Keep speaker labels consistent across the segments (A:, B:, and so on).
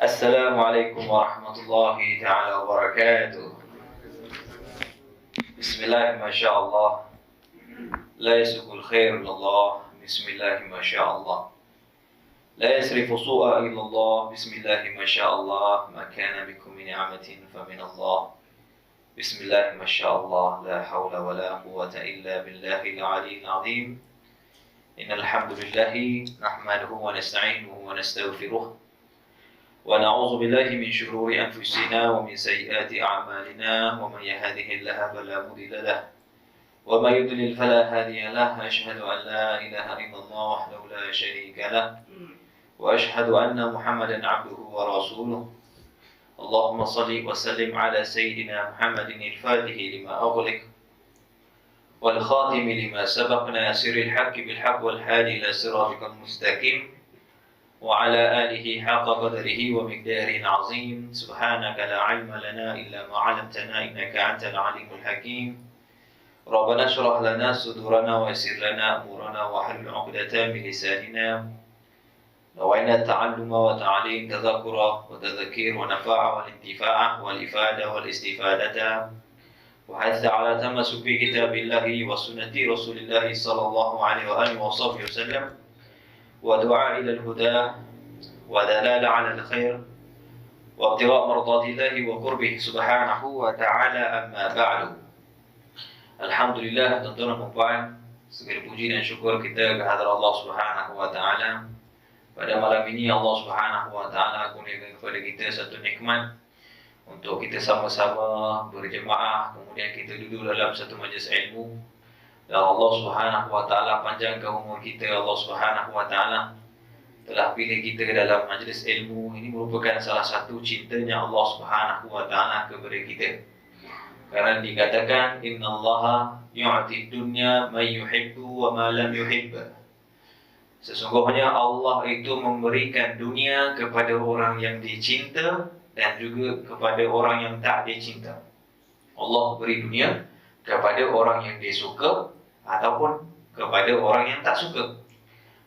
A: Assalamualaikum warahmatullahi ta'ala wabarakatuh. Bismillah, masyaallah. La yasukul khair illallah. Bismillah, masyaallah. La yasrifu su'a illallah. Bismillah, masyaallah. Ma kana bikum min ni'matin fa min Allah. Bismillah, masyaallah. La hawla wa la quwwata illa billahil aliyyil azim. Innal hamdalillah nahmaduhu wa nasta'inuhu wa nastaghfiruh. ونعوذ بالله من شرور أنفسنا ومن سيئات أعمالنا ومن يهده الله فلا مضل له ومن يضلل فلا هادي له أشهد أن لا إله إلا الله وحده لا شريك له وأشهد أن محمدا عبده ورسوله اللهم صل وسلم على سيدنا محمد الفاتح لما أغلق والخاتم لما سبق ناصر الحق بالحق والهادي إلى صراطك المستقيم وعلى آله حق قدره ومقداره عظيم سبحانك لا علم لنا إلا ما علمتنا إنك أنت العليم الحكيم ربنا اشرح لنا صدورنا ويسر لنا أمورنا واحلل عقدة من لساننا نوينا التعلم وتعليم تذكر وتذكير ونفع والانتفاع والإفادة والاستفادة وحث على تمسك بكتاب الله وسنة رسول الله صلى الله عليه وآله وصحبه وسلم ودعاء إلى الهدى ودلالة على الخير وابتغاء مرضات الله وقربه سبحانه وتعالى أما بعد. Alhamdulillah, tuan-tuan dan puan, segala puji dan syukur kita kehadrat Allah Subhanahu wa taala. Pada malam ini Allah Subhanahu wa taala kurniakan kepada kita satu nikmat untuk kita sama-sama berjemaah, kemudian kita duduk dalam satu majlis ilmu. Dan Allah Subhanahu wa taala panjangkan umur kita. Allah Subhanahu wa taala telah pilih kita dalam majlis ilmu. Ini merupakan salah satu cintanya Allah Subhanahu wa taala kepada kita. Karena dikatakan innallaha yu'ti dunya man yuhibbu wa ma lam yuhibb. Sesungguhnya Allah itu memberikan dunia kepada orang yang dicinta dan juga kepada orang yang tak dicinta. Allah beri dunia kepada orang yang dia suka ataupun kepada orang yang tak suka.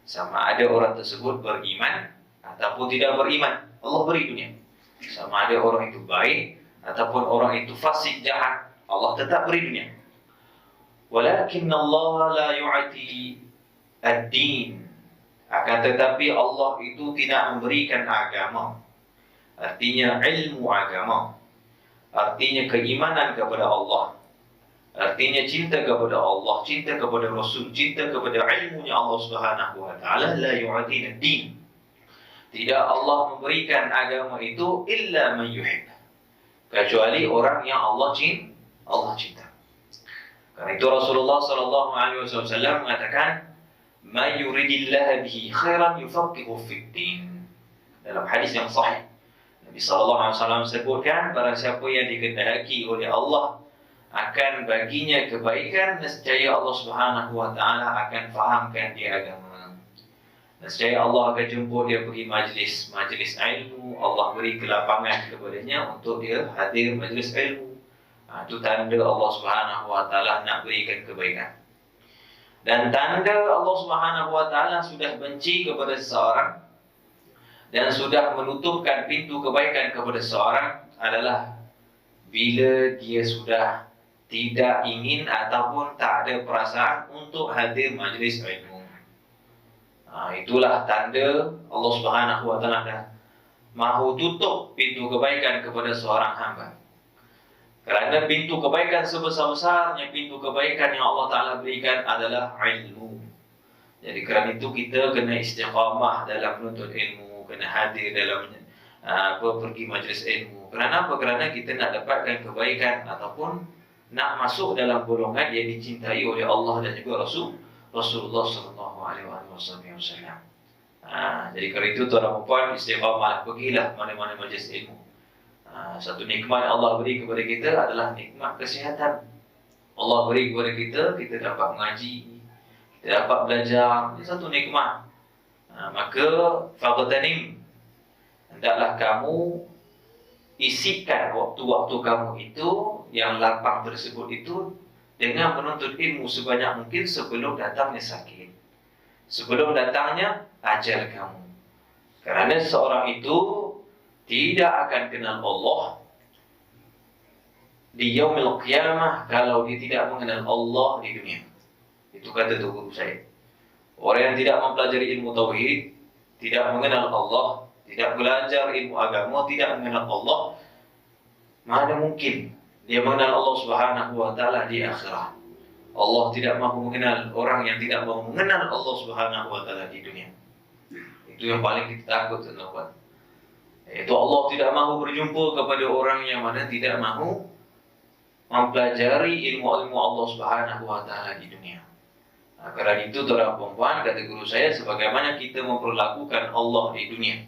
A: Sama ada orang tersebut beriman ataupun tidak beriman, Allah beri dunia. Sama ada orang itu baik ataupun orang itu fasik jahat, Allah tetap beri dunia. Walakin Allah la yu'ti ad-din. Akan tetapi Allah itu tidak memberikan agama. Artinya ilmu agama. Artinya keimanan kepada Allah. Artinya cinta kepada Allah, cinta kepada Rasul, cinta kepada ilmunya Allah Subhanahu wa taala. La yu'tina ad-din. Tidak Allah memberikan agama itu illa man yuhib. Kecuali orang yang Allah cinta. Karena itu Rasulullah sallallahu alaihi wasallam mengatakan, "Man yuridillahu bihi khairan yufaqihu fid din." Dalam hadis yang sahih, Nabi sallallahu alaihi wasallam sebutkan, barang siapa yang dikehendaki oleh Allah akan baginya kebaikan, nescaya Allah Subhanahu wa taala akan fahamkan dia agama. Nescaya Allah akan jemput dia pergi majlis ilmu, Allah beri kelapangan kepadanya untuk dia hadir majlis ilmu. Itu tanda Allah Subhanahu wa taala nak berikan kebaikan. Dan tanda Allah Subhanahu wa taala sudah benci kepada seseorang dan sudah menutupkan pintu kebaikan kepada seseorang adalah bila dia sudah tidak ingin ataupun tak ada perasaan untuk hadir majlis ilmu. Itulah tanda Allah Subhanahu wa taala dah mahu tutup pintu kebaikan kepada seorang hamba. Kerana pintu kebaikan sebesar-besarnya pintu kebaikan yang Allah Taala berikan adalah ilmu. Jadi kerana itu kita kena istiqamah dalam menuntut ilmu, kena hadir dalam pergi majlis ilmu. Kerana apa? Kerana kita nak dapatkan kebaikan ataupun nak masuk dalam golongan yang dicintai oleh Allah dan juga Rasulullah sallallahu alaihi wasallam. Jadi kerana itu tuan-tuan dan puan, istiqamah, pergilah mana-mana majlis ilmu. Satu nikmat Allah beri kepada kita adalah nikmat kesihatan. Allah beri kepada kita, kita dapat mengaji, kita dapat belajar. Ini satu nikmat. Maka faqtanim, hendaklah kamu isikan waktu-waktu kamu itu yang lapang tersebut itu dengan menuntut ilmu sebanyak mungkin sebelum datangnya sakit, sebelum datangnya ajal kamu. Kerana seorang itu tidak akan kenal Allah di yaumil qiyamah kalau dia tidak mengenal Allah di dunia. Itu kata tu guru saya. Orang yang tidak mempelajari ilmu tauhid, tidak mengenal Allah, tidak belajar ilmu agama, tidak mengenal Allah, mana mungkin dia mengenal Allah Subhanahu wa taala di akhirat. Allah tidak mampu mengenal orang yang tidak mau mengenal Allah Subhanahu wa taala di dunia. Itu yang paling kita takut, teman-teman. Itu Allah tidak mahu berjumpa kepada orang yang mana tidak mahu mempelajari ilmu-ilmu Allah Subhanahu wa taala di dunia. Nah, karena itu tuan perempuan, kata guru saya, sebagaimana kita memperlakukan Allah di dunia.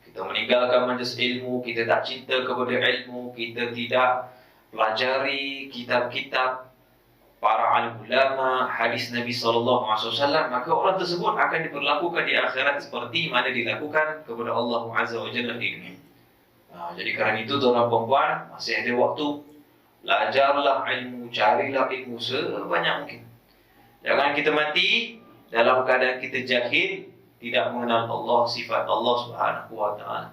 A: Kita meninggalkan majelis ilmu, kita tak cinta kepada ilmu, kita tidak pelajari kitab-kitab para alim ulama, hadis Nabi sallallahu alaihi wasallam, maka orang tersebut akan diperlakukan di akhirat seperti mana dilakukan kepada Allah Azza wa Jalla di dunia. Nah, jadi kerana itu tuan perempuan, masih ada waktu, belajarlah ilmu, carilah ilmu sebanyak mungkin. Jangan kita mati dalam keadaan kita jahil, tidak mengenal Allah, sifat Allah Subhanahu wa taala.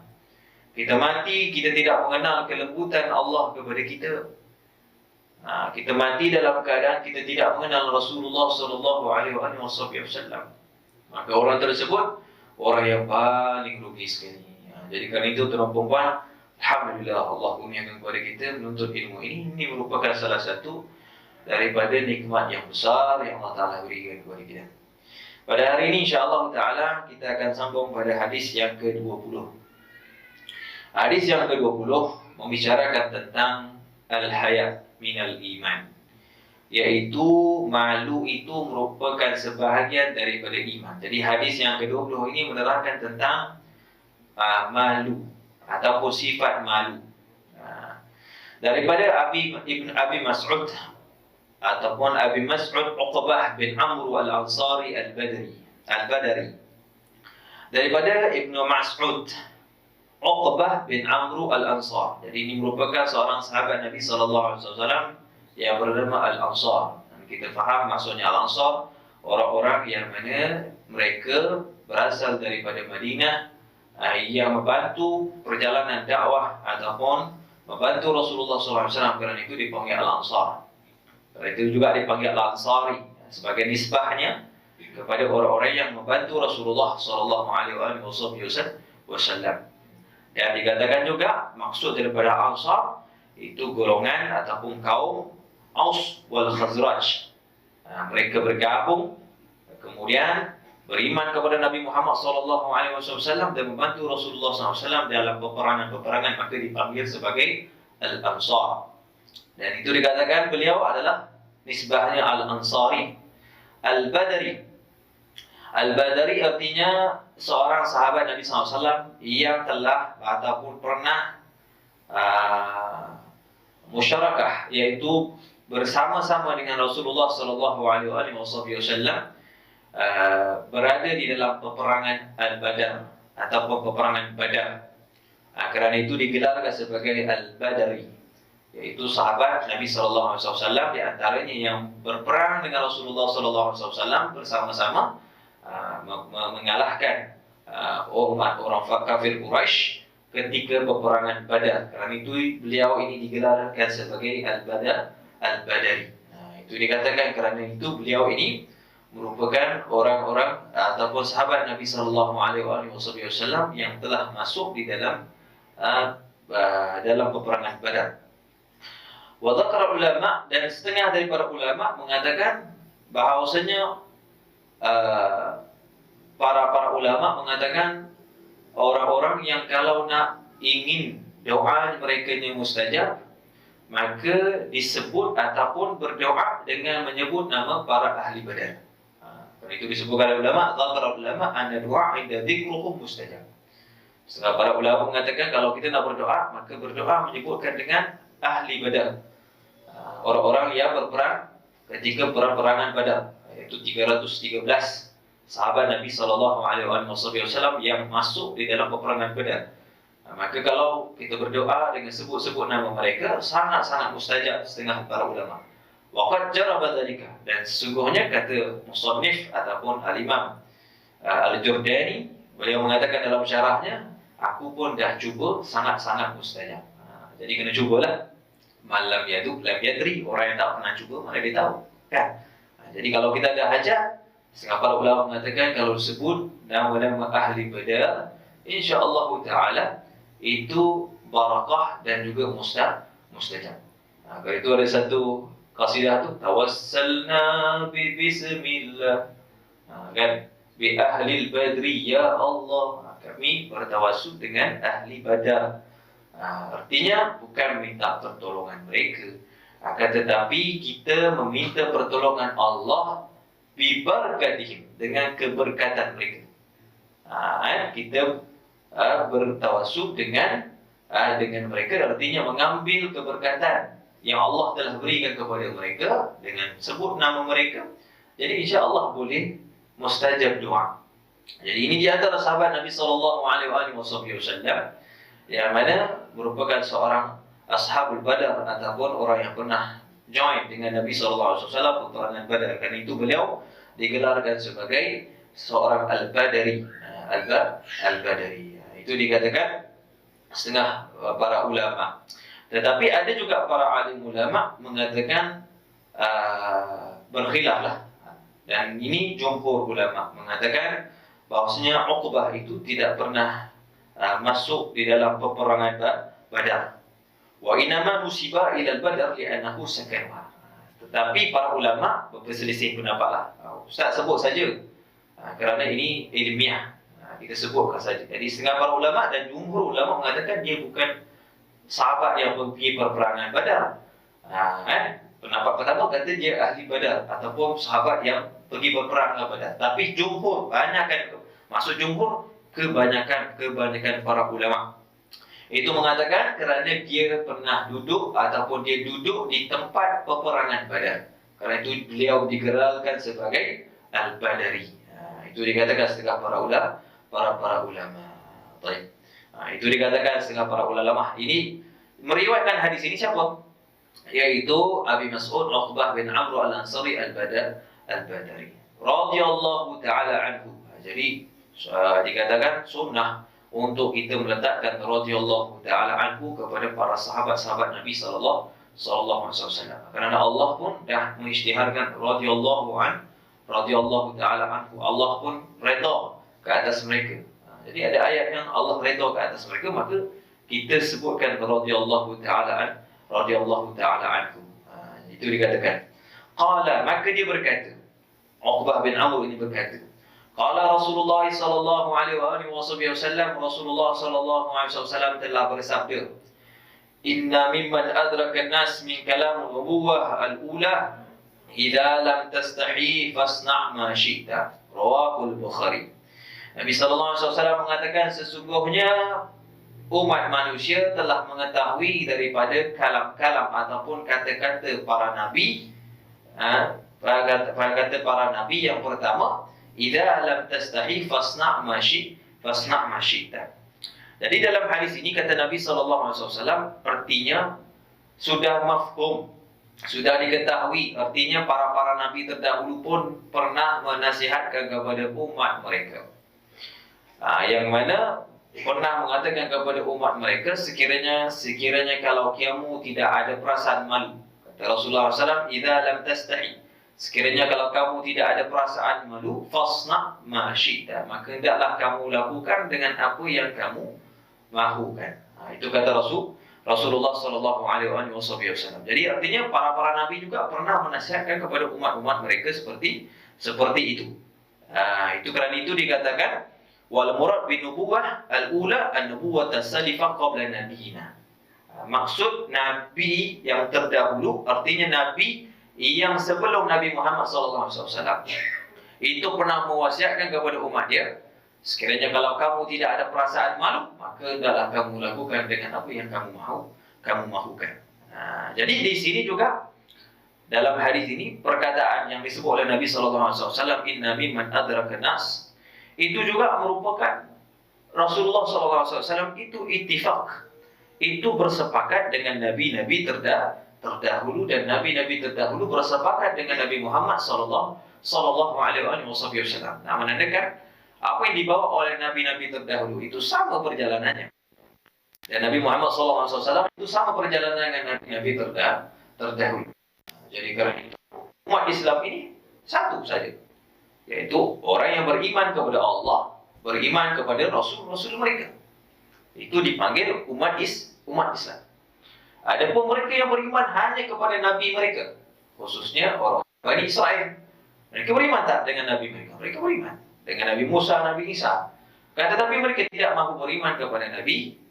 A: Kita mati, kita tidak mengenal kelembutan Allah kepada kita. Nah, kita mati dalam keadaan kita tidak mengenal Rasulullah sallallahu alaihi wasallam. Maka orang tersebut orang yang paling rugi sekali. Jadi kerana itu tuan perempuan, alhamdulillah Allah kurniakan kepada kita menuntut ilmu ini. Ini merupakan salah satu daripada nikmat yang besar yang Allah Ta'ala berikan kepada kita. Pada hari ini insyaAllah Ta'ala kita akan sambung pada hadis yang ke-20. Hadis yang ke-20 membicarakan tentang al-haya minal iman, yaitu malu itu merupakan sebahagian daripada iman. Jadi hadis yang ke-20 ini menerangkan tentang malu ataupun sifat malu. Daripada Ibn Abi Mas'ud ataupun Abi Mas'ud Uqbah bin Amr al-Ansari al-Badri. Daripada Ibn Mas'ud Uqbah bin Amr al-Ansar. Jadi ini merupakan seorang sahabat Nabi sallallahu alaihi wasallam yang bernama Al-Ansar. Dan kita faham maksudnya Al-Ansar, orang-orang yang mana mereka berasal daripada Madinah yang membantu perjalanan dakwah ataupun membantu Rasulullah sallallahu alaihi wasallam, kerana itu dipanggil Al-Ansar. Itu juga dipanggil Al-Ansari sebagai nisbahnya kepada orang-orang yang membantu Rasulullah sallallahu alaihi wasallam. Dan dikatakan juga maksud daripada Ansar itu golongan ataupun kaum Aus wal Khazraj. Mereka bergabung kemudian beriman kepada Nabi Muhammad sallallahu alaihi wasallam dan membantu Rasulullah sallallahu alaihi wasallam dalam peperangan-peperangan, maka dipanggil sebagai Al-Ansar. Dan itu dikatakan beliau adalah nisbahnya Al-Ansari. Al-Badri. Al-Badri artinya seorang sahabat Nabi SAW yang telah ataupun pernah musyarakah, yaitu bersama-sama dengan Rasulullah SAW berada di dalam peperangan Al-Badr ataupun peperangan Badar. Kerana itu digelarkan sebagai Al-Badri, yaitu sahabat Nabi sallallahu alaihi wasallam di antaranya yang berperang dengan Rasulullah sallallahu alaihi wasallam bersama-sama mengalahkan umat orang kafir Quraisy ketika peperangan Badar. Kerana itu beliau ini digelarkan sebagai Al-Badri. Itu dikatakan kerana itu beliau ini merupakan orang-orang ataupun sahabat Nabi sallallahu alaihi wasallam yang telah masuk di dalam peperangan Badar. Wa dzakara ulama, dan setengah daripada ulama mengatakan bahawasanya para ulama mengatakan orang-orang yang kalau nak ingin doa mereka ini mustajab, maka disebut ataupun berdoa dengan menyebut nama para ahli Badar. Kerana itu disebutkan oleh ulama, dzakara ulama anna du'a inda dzikruhum mustajab. Setengah para ulama mengatakan kalau kita nak berdoa, maka berdoa menyebutkan dengan ahli Badar, orang-orang yang berperang ketika perang-perangan Badar, yaitu 313 sahabat Nabi sallallahu alaihi wasallam yang masuk di dalam peperangan Badar. Maka kalau kita berdoa dengan sebut-sebut nama mereka, sangat-sangat mustajab setengah para ulama. Waqad jaraba dzalika, dan sesungguhnya kata musannif ataupun al-Imam Al-Jurdani, beliau mengatakan dalam syarahnya, aku pun dah cuba sangat-sangat mustajab. Jadi kena cubalah. Malam yaduk lam yadri, orang yang tak pernah cuba mana dia tahu, kan? Jadi kalau kita dah ajar, setengah para ulama mengatakan kalau disebut nama-nama ahli badar, insya-Allah taala itu barakah dan juga mustajab. Kalau itu ada satu qasidah tu, tawassalna bi bismillah, kan, bi ahli badri ya Allah, kami bertawassul dengan ahli badar. Artinya bukan minta pertolongan mereka, akan tetapi kita meminta pertolongan Allah bibarakatihim, dengan keberkatan mereka. Kita bertawassul dengan mereka, artinya mengambil keberkatan yang Allah telah berikan kepada mereka dengan sebut nama mereka. Jadi insya-Allah boleh mustajab doa. Jadi ini di antara sahabat Nabi sallallahu alaihi wasallam yang mana merupakan seorang ashabul badar ataupun orang yang pernah join dengan Nabi sallallahu alaihi wasallam peperangan Badar. Karena itu beliau digelarkan sebagai seorang al-badari. Al-badari. Itu dikatakan setengah para ulama. Tetapi ada juga para alim ulama mengatakan berkhilaf lah. Dan ini jumhur ulama mengatakan bahwasanya Uqbah itu tidak pernah masuk di dalam peperangan Badar. Wa inama nusiba ila al-Badar li'annahu sakanwa. Tetapi para ulama berselisih pendapatlah. Ustaz sebut saja kerana ini ilmiah. Kita sebutkan saja. Jadi setengah para ulama dan jumhur ulama mengatakan dia bukan sahabat yang pergi peperangan Badar. Pendapat pertama kata dia ahli Badar ataupun sahabat yang pergi berperang Badar. Tapi jumhur, maksud jumhur kebanyakan para ulama itu mengatakan kerana dia pernah duduk ataupun dia duduk di tempat peperangan Badar. Kerana itu beliau digeralkan sebagai al-badari. Itu dikatakan setengah para ulama. Baik. Itu dikatakan setengah para ulama. Ini meriwayatkan hadis ini siapa? Yaitu Abi Mas'ud Uqbah bin Amr al-Ansari al-Badari radhiyallahu taala anhu. Jadi dikatakan sunnah untuk kita meletakkan radhiyallahu taala anhu kepada para sahabat-sahabat Nabi sallallahu alaihi wasallam. Kerana Allah pun dah mengisytiharkan radhiyallahu taala anhu. Allah pun redha ke atas mereka. Jadi ada ayat yang Allah redha ke atas mereka, maka kita sebutkan radhiyallahu taala anhu. Itu dikatakan. Qala, maka dia berkata, Uqbah bin Amr ini berkata, Qala Rasulullah sallallahu alaihi wasallam, Rasulullah sallallahu alaihi wasallam telah bersabda, Inna mimman adraka an-nas min kalam nubuwah al-ula, idza lam tastahi fasna' ma syi'ta. Rawahul Bukhari. Nabi sallallahu alaihi wasallam mengatakan sesungguhnya umat manusia telah mengetahui daripada kalam-kalam ataupun kata-kata para nabi. Kata para nabi yang pertama, idza lam tastahi fasna' ma syi'ta. Jadi dalam hadis ini kata Nabi sallallahu alaihi wasallam, artinya sudah mafhum, sudah diketahui, artinya para nabi terdahulu pun pernah menasihatkan kepada umat mereka. Yang mana pernah mengatakan kepada umat mereka, sekiranya kalau kamu tidak ada perasaan malu, kata Rasulullah SAW, idza lam tastahi, sekiranya kalau kamu tidak ada perasaan malu, fasna' ma syi'ta, maka hendaklah kamu lakukan dengan apa yang kamu mahukan. Itu kata Rasulullah sallallahu alaihi wasallam. Jadi artinya para nabi juga pernah menasihatkan kepada umat-umat mereka seperti itu. Itu kerana itu dikatakan wal murad bin nubuwah al-ula an-nubuwah as-salifah qabla nabiyina. Maksud nabi yang terdahulu artinya nabi yang sebelum Nabi Muhammad sallallahu alaihi wasallam itu pernah mewasiatkan kepada umat dia, sekiranya kalau kamu tidak ada perasaan malu, maka hendaklah kamu lakukan dengan apa yang kamu mahukan. Jadi di sini juga dalam hadis ini perkataan yang disebut oleh Nabi sallallahu alaihi wasallam, inna mimman adraka nas, itu juga merupakan Rasulullah sallallahu alaihi wasallam itu ittifaq, itu bersepakat dengan nabi-nabi terdahulu, dan nabi-nabi terdahulu bersepakat dengan Nabi Muhammad sallallahu alaihi wasallam. Menandakan Apa yang dibawa oleh nabi-nabi terdahulu itu sama perjalanannya. Dan Nabi Muhammad SAW itu sama perjalanan dengan nabi-nabi terdahulu. Jadi karena itu umat Islam ini satu saja, yaitu orang yang beriman kepada Allah, beriman kepada Rasul-Rasul mereka. Itu dipanggil umat Islam. Adapun mereka yang beriman hanya kepada nabi mereka, khususnya orang Bani Israel. Mereka beriman tak dengan nabi mereka? Mereka beriman dengan Nabi Musa, Nabi Isa. Tetapi mereka tidak mahu beriman kepada Nabi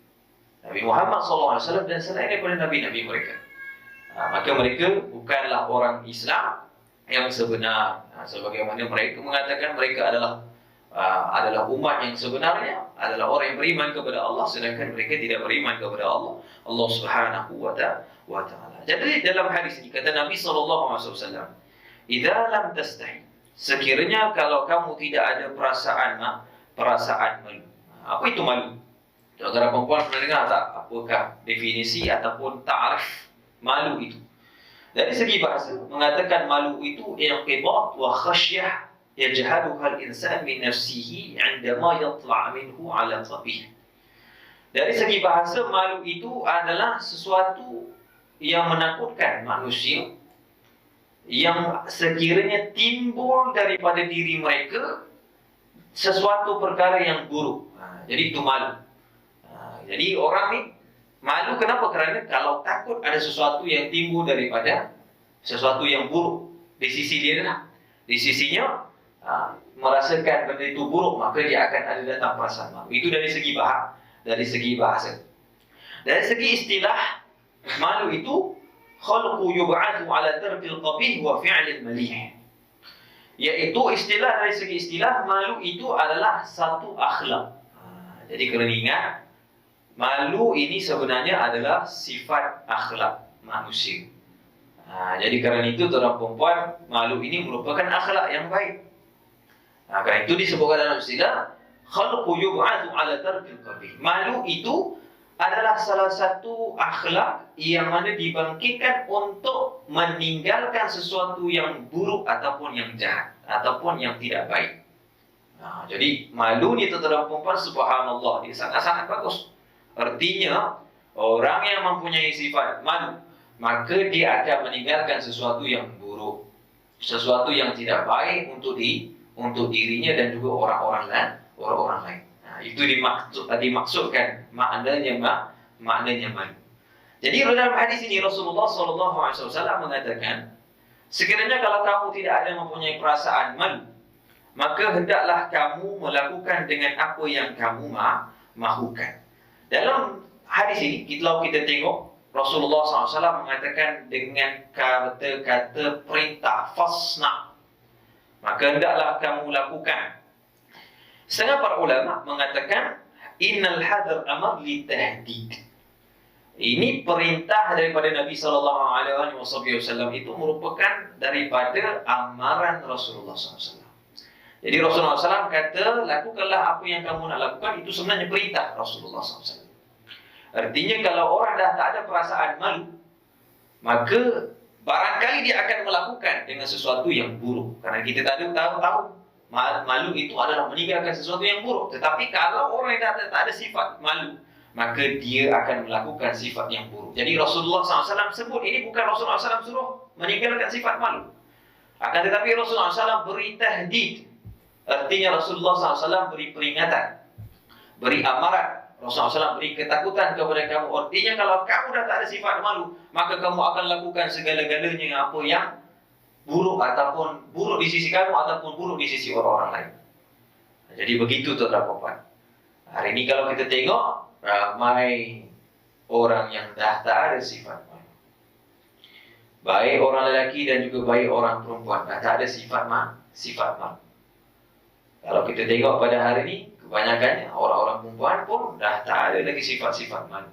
A: Muhammad SAW dan selain daripada nabi-nabi mereka. Maka mereka bukanlah orang Islam yang sebenar. Sebagaimana mereka mengatakan mereka adalah umat yang sebenarnya, adalah orang yang beriman kepada Allah, sedangkan mereka tidak beriman kepada Allah Subhanahu wa Ta'ala. Jadi dalam hadis ini kata Nabi SAW, "Idza lam tastahi," sekiranya kalau kamu tidak ada perasaan malu. Apa itu malu? Saudara perempuan pernah dengar tak apakah definisi ataupun ta'arif malu itu? Dari segi bahasa mengatakan malu itu inqibat wa khasyah yajhaduha al-insan min nafsihi 'indama yatla' minhu 'ala qabih. Dari segi bahasa malu itu adalah sesuatu yang menakutkan manusia, yang sekiranya timbul daripada diri mereka sesuatu perkara yang buruk. Jadi itu malu. Jadi orang ni malu kenapa? Kerana kalau takut ada sesuatu yang timbul daripada sesuatu yang buruk di sisi dia lah. Di sisinya merasakan benda itu buruk, maka dia akan ada datang perasaan malu. Itu dari segi bahasa. Dari segi istilah, malu itu khalqu yub'athu ala tarkil qabih wa fi'lil malih. Yaitu dari segi istilah, malu itu adalah satu akhlak. Jadi kena ingat, malu ini sebenarnya adalah sifat akhlak manusia. Jadi kerana itu tuan perempuan, malu ini merupakan akhlak yang baik. Kerana itu disebutkan dalam istilah khalqu yub'athu ala tarkil qabih. Malu itu adalah salah satu akhlak yang mana dibangkitkan untuk meninggalkan sesuatu yang buruk ataupun yang jahat ataupun yang tidak baik. Jadi malu ni tuan perempuan, subhanallah, dia sangat-sangat bagus. Artinya orang yang mempunyai sifat malu, maka dia akan meninggalkan sesuatu yang buruk, sesuatu yang tidak baik untuk dirinya dan juga orang-orang lain. Itu dimaksudkan maknanya malu. Jadi dalam hadis ini Rasulullah SAW mengatakan, sekiranya kalau kamu tidak ada mempunyai perasaan malu, maka hendaklah kamu melakukan dengan apa yang kamu mahukan. Dalam hadis ini, kalau kita tengok, Rasulullah SAW mengatakan dengan kata-kata perintah, fasna, maka hendaklah kamu lakukan. Setengah para ulama mengatakan, innal hadar amar li tahdid. Ini perintah daripada Nabi SAW itu merupakan daripada amaran Rasulullah SAW. Jadi Rasulullah SAW kata, lakukanlah apa yang kamu nak lakukan, itu sebenarnya perintah Rasulullah SAW. Artinya kalau orang dah tak ada perasaan malu, maka barangkali dia akan melakukan dengan sesuatu yang buruk. Karena kita tahu malu itu adalah meninggalkan sesuatu yang buruk. Tetapi kalau orang yang tak ada sifat malu, maka dia akan melakukan sifat yang buruk. Jadi Rasulullah SAW sebut, ini bukan Rasulullah SAW suruh meninggalkan sifat malu. Akan tetapi Rasulullah SAW beri tahdid. Artinya Rasulullah SAW beri peringatan, beri amaran. Rasulullah SAW beri ketakutan kepada kamu. Artinya kalau kamu dah tak ada sifat malu, maka kamu akan lakukan segala-galanya apa yang buruk, ataupun buruk di sisi kamu ataupun buruk di sisi orang-orang lain. Jadi begitu tuan-tuan. Hari ini kalau kita tengok, ramai orang yang dah tak ada sifat malu. Baik orang lelaki dan juga baik orang perempuan dah tak ada sifat malu. Kalau kita tengok pada hari ini, kebanyakannya orang-orang perempuan pun dah tak ada lagi sifat-sifat malu.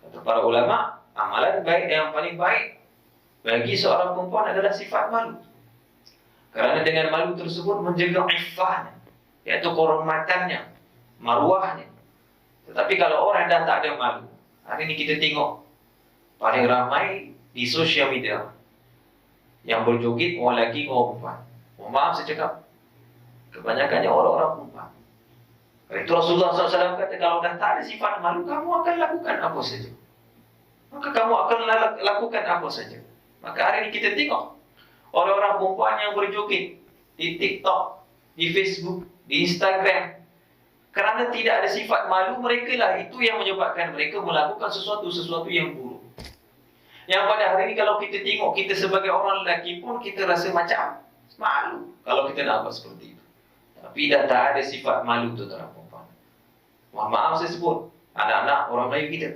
A: Kata para ulama, amalan baik yang paling baik bagi seorang perempuan adalah sifat malu. Kerana dengan malu tersebut menjaga iffahnya, iaitu kehormatannya, maruahnya. Tetapi kalau orang dah tak ada malu, hari ini kita tengok paling ramai di sosial media yang berjoget orang lelaki dengan orang perempuan. Mohon maaf saya cakap, kebanyakannya orang-orang perempuan. Itu Rasulullah SAW kata, kalau dah tak ada sifat malu, kamu akan lakukan apa saja. Maka kamu akan lakukan apa saja. Maka hari ini kita tengok orang-orang perempuan yang berjoget di TikTok, di Facebook, di Instagram, kerana tidak ada sifat malu, mereka lah itu yang menyebabkan mereka melakukan sesuatu yang buruk. Yang pada hari ini kalau kita tengok, kita sebagai orang lelaki pun kita rasa macam malu kalau kita nak buat seperti itu. Tapi dah tak ada sifat malu tu tuan perempuan. Mohon maaf saya sebut, anak-anak orang Melayu kita,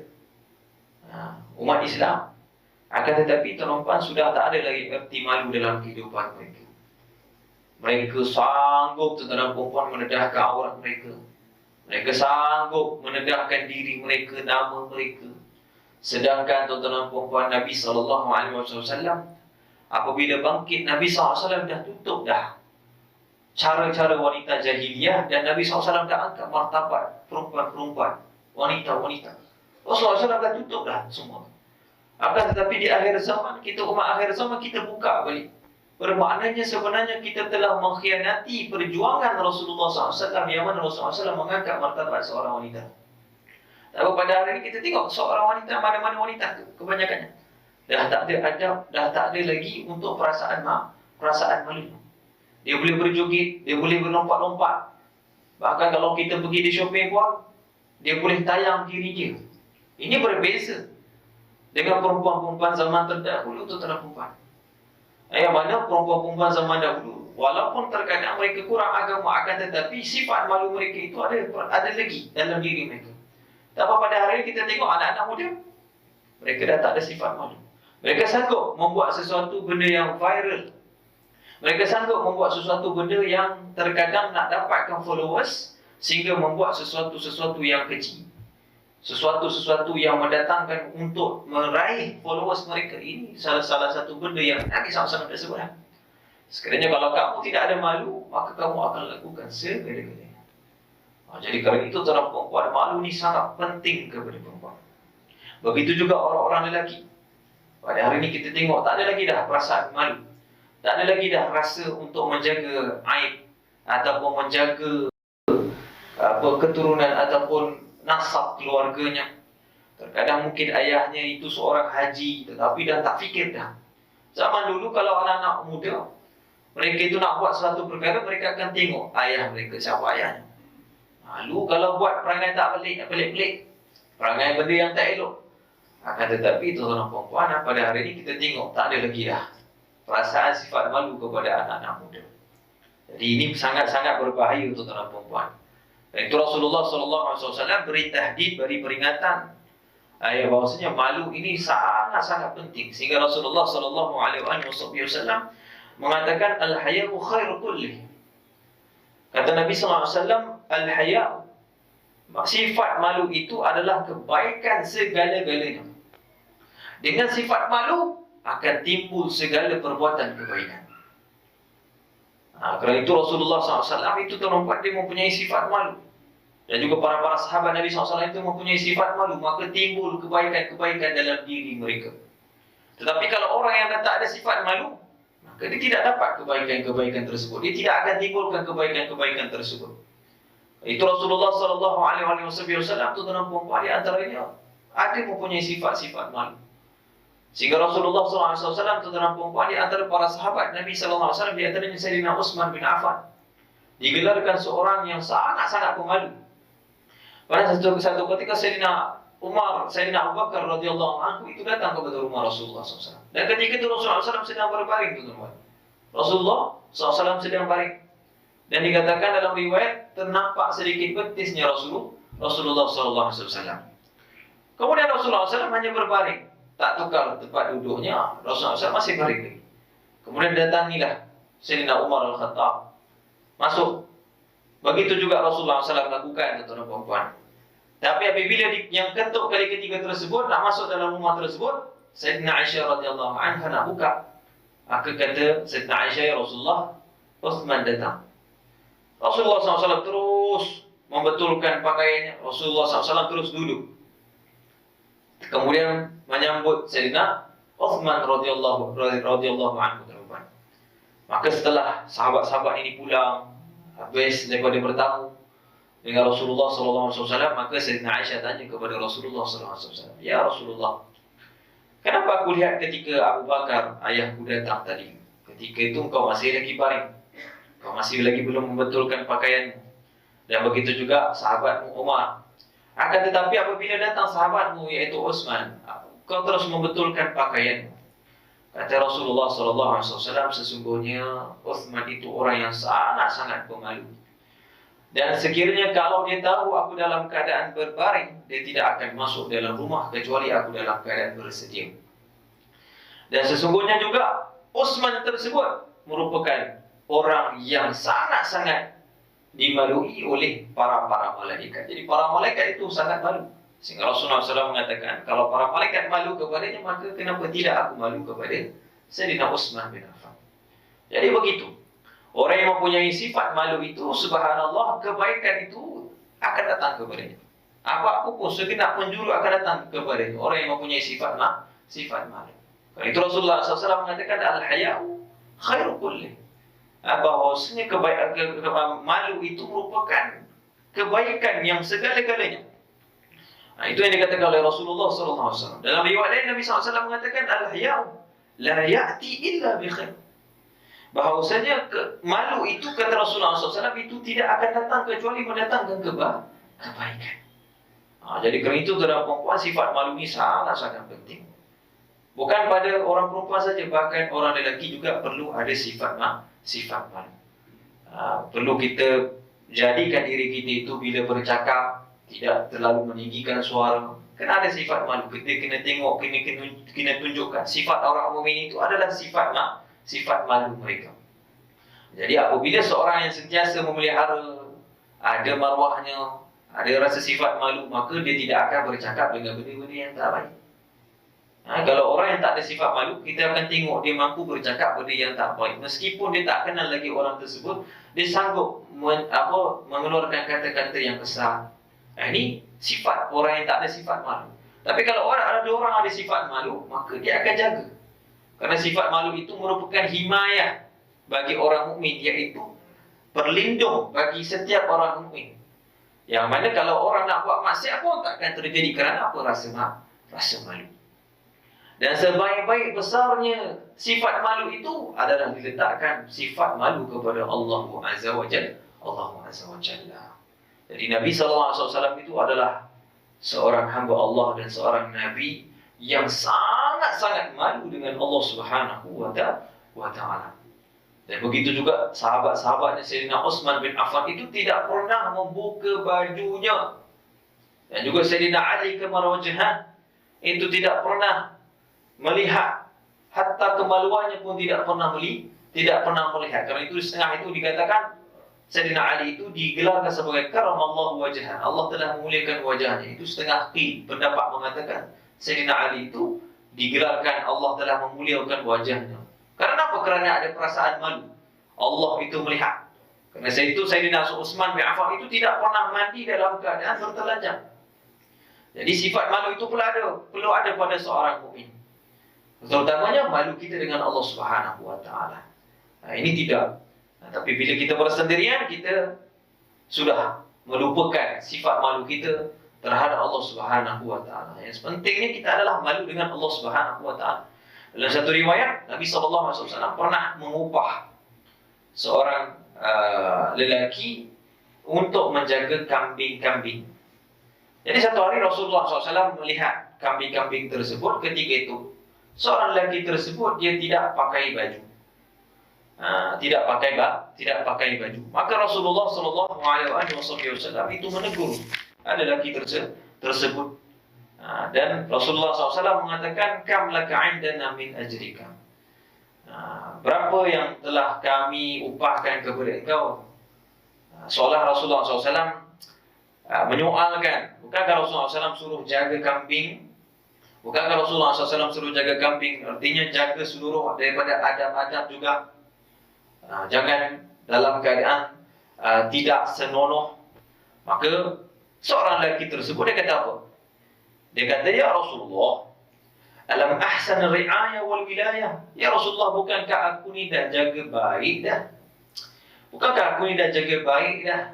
A: umat Islam. Akan tetapi tuan perempuan sudah tak ada lagi erti malu dalam kehidupan mereka. Mereka sanggup tuan perempuan menedahkan aurat mereka. Mereka sanggup menedahkan diri mereka, nama mereka. Sedangkan tuan-tuan perempuan Nabi SAW, apabila bangkit Nabi SAW dah tutup dah cara-cara wanita jahiliyah, dan Nabi SAW dah angkat martabat perempuan-perempuan, wanita-wanita. Rasulullah SAW dah tutup dah semua. Akan tetapi di akhir zaman, kita umat akhir zaman, kita buka balik. Bermaknanya sebenarnya kita telah mengkhianati perjuangan Rasulullah SAW, yang mana Rasulullah SAW mengangkat martabat seorang wanita. Tapi pada hari ini kita tengok seorang wanita, mana-mana wanita tu kebanyakannya dah tak ada adab, dah tak ada lagi untuk perasaan malu. Dia boleh berjoget, dia boleh berlompat-lompat. Bahkan kalau kita pergi di shopping pun, dia boleh tayang diri dia. Ini berbeza dengan perempuan-perempuan zaman terdahulu tu, tuan perempuan. Yang mana perempuan-perempuan zaman dahulu, walaupun terkadang mereka kurang agama, akan tetapi sifat malu mereka itu ada lagi dalam diri mereka. Tapi pada hari ini kita tengok anak-anak muda, mereka dah tak ada sifat malu. Mereka sanggup membuat sesuatu benda yang viral. Mereka sanggup membuat sesuatu benda yang terkadang nak dapatkan followers, sehingga membuat sesuatu yang keji. Sesuatu yang mendatangkan untuk meraih followers mereka. Ini salah satu benda yang Nabi SAW dah sebut. Sekiranya kalau kamu tidak ada malu, maka kamu akan lakukan segala-galanya. Jadi kerana itu tuan perempuan, malu ni sangat penting kepada perempuan. Begitu juga orang-orang lelaki. Pada hari ini kita tengok tak ada lagi dah perasaan malu. Tak ada lagi dah rasa untuk menjaga aib ataupun menjaga keturunan ataupun nasab keluarganya. Terkadang mungkin ayahnya itu seorang haji, tetapi dah tak fikir dah. Zaman dulu kalau anak-anak muda, mereka itu nak buat suatu perkara, mereka akan tengok ayah mereka, siapa ayahnya. Lalu kalau buat perangai tak pelik-pelik, perangai benda yang tak elok. Akan tetapi tuan-tuan perempuan, pada hari ini kita tengok tak ada lagi dah perasaan sifat malu kepada anak-anak muda. Jadi ini sangat-sangat berbahaya tuan-tuan perempuan. Dan itu Rasulullah SAW beri tahdid, beri peringatan, bahwasanya malu ini sangat-sangat penting. Sehingga Rasulullah SAW mengatakan al-haya'u khairu kullih. Kata Nabi SAW, al-haya', sifat malu itu adalah kebaikan segala-galanya. Dengan sifat malu akan timbul segala perbuatan kebaikan. Kerana itu Rasulullah SAW itu tuan-tuan dia mempunyai sifat malu. Dan juga para sahabat Nabi SAW itu mempunyai sifat malu. Maka timbul kebaikan-kebaikan dalam diri mereka. Tetapi kalau orang yang tak ada sifat malu, maka dia tidak dapat kebaikan-kebaikan tersebut. Dia tidak akan timbulkan kebaikan-kebaikan tersebut. Itu Rasulullah SAW tuan-tuan perempuan di antaranya ada mempunyai sifat-sifat malu. Sehingga Rasulullah SAW tuan-tuan perempuan di antara para sahabat Nabi SAW, di antaranya Sayyidina Utsman bin Affan, digelarkan seorang yang sangat-sangat pemalu. Pada satu ketika Sayyidina Abu Bakar radhiyallahu anhu itu datang kepada rumah Rasulullah SAW. Dan ketika itu Rasulullah SAW sedang berbaring tuan-tuan. Rasulullah SAW sedang baring. Dan dikatakan dalam riwayat ternampak sedikit betisnya Rasulullah SAW. Kemudian Rasulullah SAW hanya berbaring, tak tukar tempat duduknya. Rasulullah SAW masih baring. Kemudian datangilah Sayyidina Umar Al-Khattab masuk. Begitu juga Rasulullah SAW lakukan tuan-tuan perempuan. Tapi apabila yang ketuk kali ketiga tersebut nak masuk dalam rumah tersebut, Sayyidina Aisyah radhiyallahu anha nak buka. Maka kata Sayyidina Aisyah, ya Rasulullah, Utsman datang. Rasulullah SAW terus membetulkan pakaiannya. Rasulullah SAW terus duduk. Kemudian menyambut Sayyidina Utsman radhiyallahu anhu. Maka setelah sahabat-sahabat ini pulang, habis daripada bertamu, dengan Rasulullah SAW, maka Sayyidina Aisyah tanya kepada Rasulullah SAW, "Ya Rasulullah, kenapa aku lihat ketika Abu Bakar, ayahku datang tadi, ketika itu engkau masih lagi baring, kau masih lagi belum membetulkan pakaianmu, dan begitu juga sahabatmu Umar. Akan tetapi apabila datang sahabatmu yaitu Utsman, kau terus membetulkan pakaianmu." Kata Rasulullah SAW, "Sesungguhnya Utsman itu orang yang sangat-sangat pemalu. Dan sekiranya kalau dia tahu aku dalam keadaan berbaring, dia tidak akan masuk dalam rumah kecuali aku dalam keadaan bersedia. Dan sesungguhnya juga Utsman tersebut merupakan orang yang sangat-sangat dimalui oleh para malaikat." Jadi para malaikat itu sangat malu. Sehingga Rasulullah SAW mengatakan, kalau para malaikat malu kepadanya, maka kenapa tidak aku malu kepada Sayyidina Utsman bin Affan. Jadi begitu. Orang yang mempunyai sifat malu itu, subhanallah, kebaikan itu akan datang kepadanya. Apa-apa pun, segenap penjuru akan datang kepadanya. Orang yang mempunyai sifat malu. Karena itu Rasulullah SAW mengatakan, "Al-haya'u khairu kulli." Bahwasanya malu itu merupakan kebaikan yang segala-galanya. Itu yang dikatakan oleh Rasulullah SAW. Dalam riwayat lain Nabi SAW mengatakan, "Al-haya'u la ya'ti illa bi khair." Bahwasanya malu itu, kata Rasulullah SAW, itu tidak akan datang kecuali mendatangkan kebaikan. Jadi kerana itu dalam perempuan sifat malu ini sangat-sangat penting. Bukan pada orang perempuan saja, bahkan orang lelaki juga perlu ada sifat malu. Perlu kita jadikan diri kita itu bila bercakap tidak terlalu meninggikan suara. Kena ada sifat malu. Kita kena tengok, kena tunjukkan. Sifat orang mukmin itu adalah sifat malu mereka. Jadi apabila seorang yang sentiasa memelihara, ada marwahnya, ada rasa sifat malu, maka dia tidak akan bercakap dengan benda-benda yang tak baik. Kalau orang yang tak ada sifat malu, kita akan tengok dia mampu bercakap benda yang tak baik. Meskipun dia tak kenal lagi orang tersebut, dia sanggup mengeluarkan kata-kata yang kesal. Ini sifat orang yang tak ada sifat malu. Tapi kalau ada orang ada sifat malu, maka dia akan jaga. Karena sifat malu itu merupakan himayah bagi orang mukmin, iaitu perlindung bagi setiap orang mukmin. Yang mana kalau orang nak buat maksiat pun takkan terjadi kerana apa? Rasa malu. Dan sebaik-baik besarnya sifat malu itu adalah diletakkan sifat malu kepada Allah Azza wa Jalla. Jadi Nabi SAW itu adalah seorang hamba Allah dan seorang Nabi yang sangat-sangat malu dengan Allah Subhanahu wa Ta'ala. Dan begitu juga sahabat-sahabatnya Sayyidina Utsman bin Affan itu tidak pernah membuka bajunya. Dan juga Sayyidina Ali Kamarwajhan itu tidak pernah melihat, hatta kemaluannya pun tidak pernah melihat. Karena itu setengah itu dikatakan Sayyidina Ali itu digelarkan sebagai karamallahu wajhan. Allah telah memuliakan wajahnya. Itu setengah pendapat mengatakan Sayyidina Ali itu digelarkan Allah telah memuliakan wajahnya. Karena apa? Kerana ada perasaan malu. Allah itu melihat. Karena itu Sayyidina Utsman bin Affan itu tidak pernah mandi dalam keadaan bertelanjang. Jadi sifat malu itu perlu ada pada seorang mukmin. Terutamanya malu kita dengan Allah Subhanahu wa Ta'ala. Ini tidak. Tapi bila kita bersendirian, kita sudah melupakan sifat malu kita terhadap Allah Subhanahu wa Ta'ala. Yang pentingnya kita adalah malu dengan Allah Subhanahu wa Ta'ala. Dalam satu riwayat, Nabi SAW pernah mengupah seorang lelaki untuk menjaga kambing-kambing. Jadi satu hari Rasulullah SAW melihat kambing-kambing tersebut. Ketika itu seorang lelaki tersebut dia tidak pakai baju. Tidak pakai baju. Maka Rasulullah SAW itu menegur lelaki tersebut. Dan Rasulullah SAW mengatakan, "Kam laka 'indana min ajrika." Berapa yang telah kami upahkan kepada engkau? Seolah Rasulullah SAW menyoalkan, bukankah Rasulullah SAW suruh jaga kambing? Bukankah Rasulullah SAW suruh jaga kambing? Artinya jaga seluruh daripada adab-adab juga. Jangan dalam keadaan tidak senonoh. Maka seorang lelaki tersebut dia kata apa? Dia kata, "Ya Rasulullah, alam ahsan ri'ayah wal wilayah." Ya Rasulullah, bukankah aku ni dah jaga baik dah? Bukankah aku ni dah jaga baik dah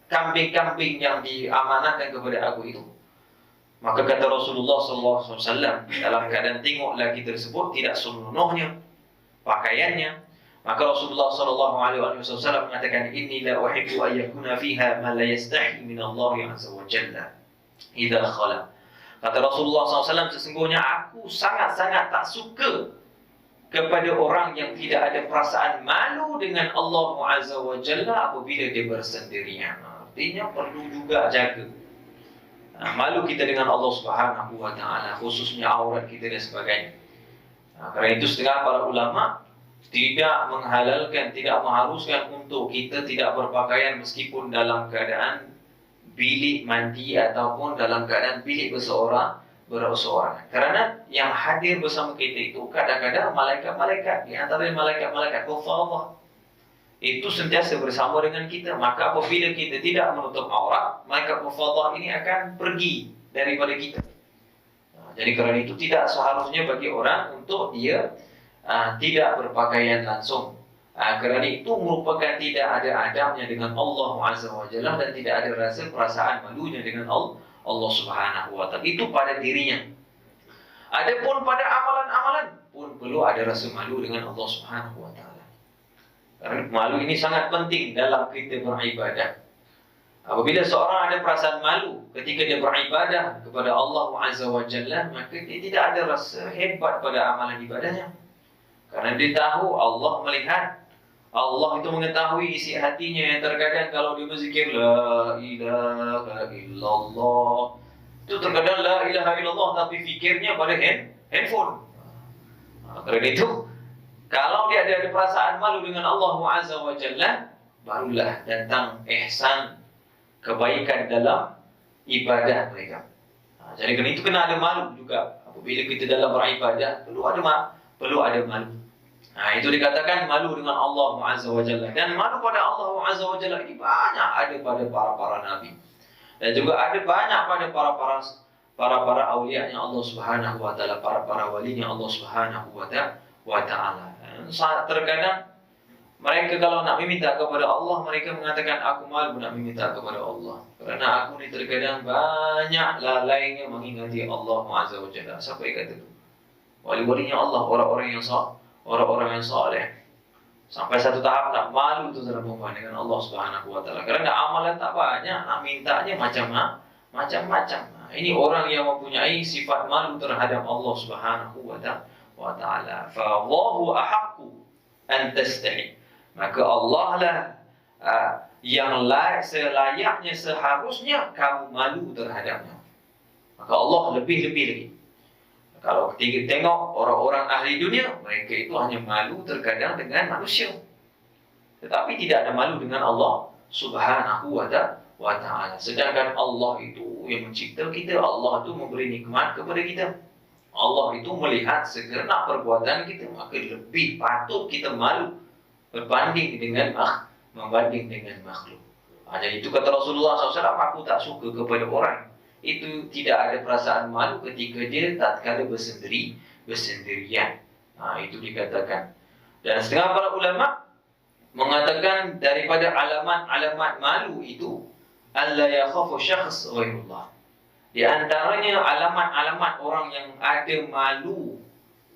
A: kambing-kambing yang diamanatkan kepada aku itu. Maka kata Rasulullah SAW, dalam keadaan tengok lelaki tersebut tidak senonohnya pakaiannya, maka Rasulullah SAW mengatakan, inni la uhibbu an yakuna fiha ma la yastahi min Allah azza wa jalla idza khala. Kata Rasulullah SAW, sesungguhnya aku sangat-sangat tak suka kepada orang yang tidak ada perasaan malu dengan Allah azza wa jalla apabila dia bersendirian. Artinya perlu juga jaga malu kita dengan Allah Subhanahu wa taala, khususnya aurat kita dan sebagainya. Kerana itu setengah para ulama tidak menghalalkan, tidak mengharuskan untuk kita tidak berpakaian meskipun dalam keadaan bilik mandi ataupun dalam keadaan bilik berseorangan. Kerana yang hadir bersama kita itu kadang-kadang malaikat-malaikat, di antara malaikat-malaikat kufar itu sentiasa bersama dengan kita. Maka apabila kita tidak menutup aurat, malaikat mufadah ini akan pergi daripada kita. Jadi kerana itu tidak seharusnya bagi orang untuk dia tidak berpakaian langsung. Kerana itu merupakan tidak ada adabnya dengan Allah Azza wa Jalla dan tidak ada rasa perasaan malunya dengan Allah Subhanahu wa taala. Itu pada dirinya. Adapun pada amalan-amalan pun perlu ada rasa malu dengan Allah Subhanahu wa taala. Kerana malu ini sangat penting dalam kita beribadah. Apabila seorang ada perasaan malu ketika dia beribadah kepada Allah Azza wa Jalla, maka dia tidak ada rasa hebat pada amalan ibadahnya. Kerana dia tahu Allah melihat, Allah itu mengetahui isi hatinya yang terkadang kalau dia berzikir la ilaha illallah, itu terkadang la ilaha illallah tapi fikirnya pada handphone. Kerana itu kalau dia ada perasaan malu dengan Allah Azza wa Jalla, barulah datang ihsan, kebaikan dalam ibadah mereka. Jadi kerana itu kena ada malu juga. Apabila kita dalam beribadah, perlu ada malu. Itu dikatakan malu dengan Allah Azza wa Jalla. Dan malu pada Allah Azza wa Jalla ini banyak ada pada para nabi. Dan juga ada banyak pada para awliya-Nya Allah Subhanahu wa taala, para wali-Nya Allah Subhanahu wa taala. Terkadang mereka kalau nak meminta kepada Allah, mereka mengatakan aku malu nak meminta kepada Allah. Kerana aku ni terkadang banyak lalainya mengingati Allah Azza wa Jalla. Siapa yang kata itu? Wali-walinya Allah, orang-orang yang saleh. Sampai satu tahap nak malu tu dalam hubungan dengan Allah Subhanahu wa taala. Kerana amalan tak banyak, nak mintanya macam-macam. Ini orang yang mempunyai sifat malu terhadap Allah Subhanahu wa taala. Fa Allahu ahaqqu an tastahi. Maka Allah lah yang selayaknya, seharusnya kamu malu terhadapnya. Maka Allah lebih-lebih lagi. Kalau kita tengok orang-orang ahli dunia, mereka itu hanya malu terkadang dengan manusia, tetapi tidak ada malu dengan Allah Subhanahu wa taala. Sedangkan Allah itu yang mencipta kita, Allah itu memberi nikmat kepada kita, Allah itu melihat segenap perbuatan kita, maka lebih patut kita malu berbanding dengan makhluk. Jadi itu kata Rasulullah SAW, aku tak suka kepada orang itu tidak ada perasaan malu ketika dia tatkala bersendirian. Itu dikatakan. Dan setengah para ulama mengatakan daripada alamat malu itu alla yakhafu syakhs ghairullah. Di antaranya alamat-alamat orang yang ada malu,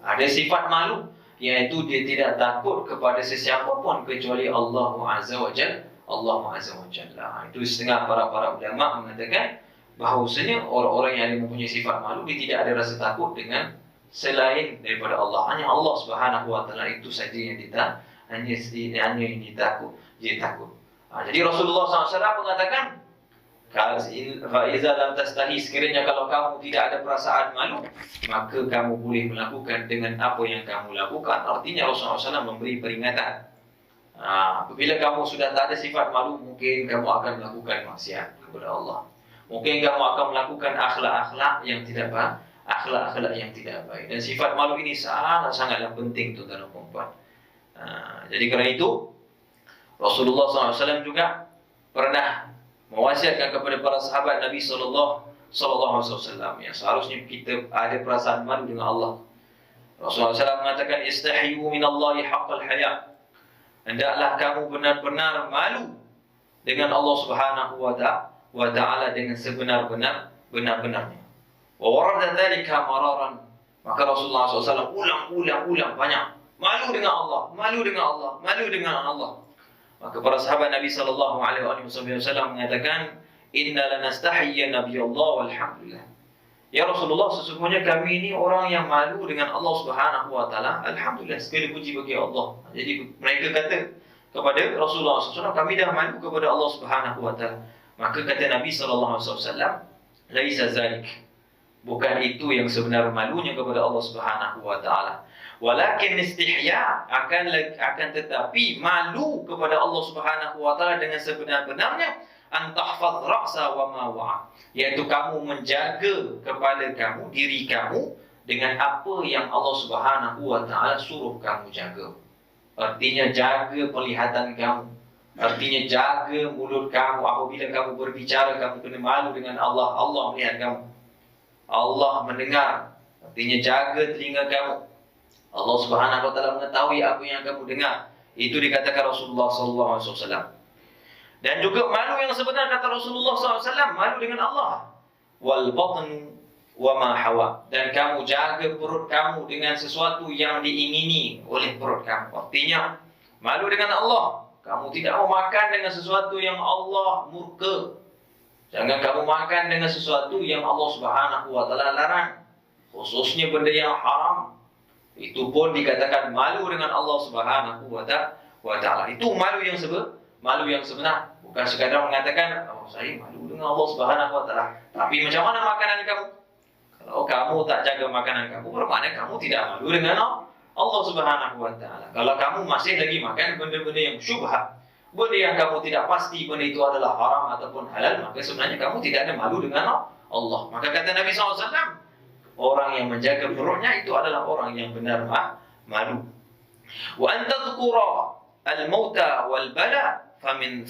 A: ada sifat malu, iaitu dia tidak takut kepada sesiapa pun kecuali Allah Azza wa Jalla. Itu setengah para ulama mengatakan bahawasanya orang-orang yang mempunyai sifat malu, dia tidak ada rasa takut dengan selain daripada Allah. Hanya Allah Subhanahu wa taala itu saja yang hanya yang ditakut. Jadi Rasulullah SAW mengatakan, Fa'iza lam tastahi, sekiranya kalau kamu tidak ada perasaan malu, maka kamu boleh melakukan dengan apa yang kamu lakukan. Artinya Rasulullah SAW memberi peringatan. Apabila kamu sudah tak ada sifat malu, mungkin kamu akan melakukan maksiat kepada Allah. Mungkin kamu akan melakukan akhlak-akhlak yang tidak baik. Dan sifat malu ini sangat-sangatlah penting untuk dalam perempuan. Jadi kerana itu Rasulullah SAW juga pernah mewasiatkan kepada para sahabat Nabi Sallallahu Alaihi Wasallam yang seharusnya kita ada perasaan malu dengan Allah. Rasulullah SAW mengatakan, istahyu minallahi haqqal haya. Hendaklah kamu benar-benar malu dengan Allah Subhanahu wa Ta'ala dengan sebenar-benarnya. Wa warada dzalika mararan. Maka Rasulullah SAW ulang banyak. Malu dengan Allah. Maka para sahabat Nabi sallallahu alaihi wasallam mengatakan, "Inna lanastahi ya Nabi Allah walhamdulillah." Ya Rasulullah, sesungguhnya kami ini orang yang malu dengan Allah Subhanahu wa Ta'ala. Alhamdulillah, segala puji bagi Allah. Jadi mereka kata kepada Rasulullah SAW, kami dah malu kepada Allah Subhanahu wa Ta'ala. Maka kata Nabi sallallahu alaihi wasallam, "Laisa zalik." Bukan itu yang sebenar malunya kepada Allah Subhanahu wa Ta'ala. Walakin istihya, akan tetapi malu kepada Allah Subhanahu wa Ta'ala dengan sebenar-benarnya, an tahfaz ra'sa wa ma wa'a, yaitu kamu menjaga kepala kamu, diri kamu dengan apa yang Allah Subhanahu wa Ta'ala suruh kamu jaga. Artinya jaga penglihatan kamu, artinya jaga mulut kamu. Apabila kamu berbicara, kamu kena malu dengan Allah. Allah melihat kamu, Allah mendengar. Artinya jaga telinga kamu. Allah Subhanahu wa Ta'ala mengetahui apa yang kamu dengar. Itu dikatakan Rasulullah sallallahu alaihi wasallam. Dan juga malu yang sebenar kata Rasulullah SAW, malu dengan Allah. Wal batn wa ma hawa. Dan kamu jaga perut kamu dengan sesuatu yang diingini oleh perut kamu. Artinya malu dengan Allah. Kamu tidak mau makan dengan sesuatu yang Allah murka. Jangan kamu makan dengan sesuatu yang Allah Subhanahu wa Ta'ala larang, khususnya benda yang haram. Itu pun dikatakan malu dengan Allah Subhanahu wa Ta'ala. Itu malu yang sebenar. Bukan sekadar mengatakan, "Oh, saya malu dengan Allah Subhanahu wa Ta'ala." Tapi macam mana makanan kamu? Kalau kamu tak jaga makanan kamu, bermakna kamu tidak malu dengan Allah Subhanahu wa Ta'ala. Kalau kamu masih lagi makan benda-benda yang syubhat, benda yang kamu tidak pasti benda itu adalah haram ataupun halal, maka sebenarnya kamu tidak ada malu dengan Allah. Maka kata Nabi SAW, orang yang menjaga perutnya itu adalah orang yang benar malu. Wa anta dzukura al-mauta wal bala faman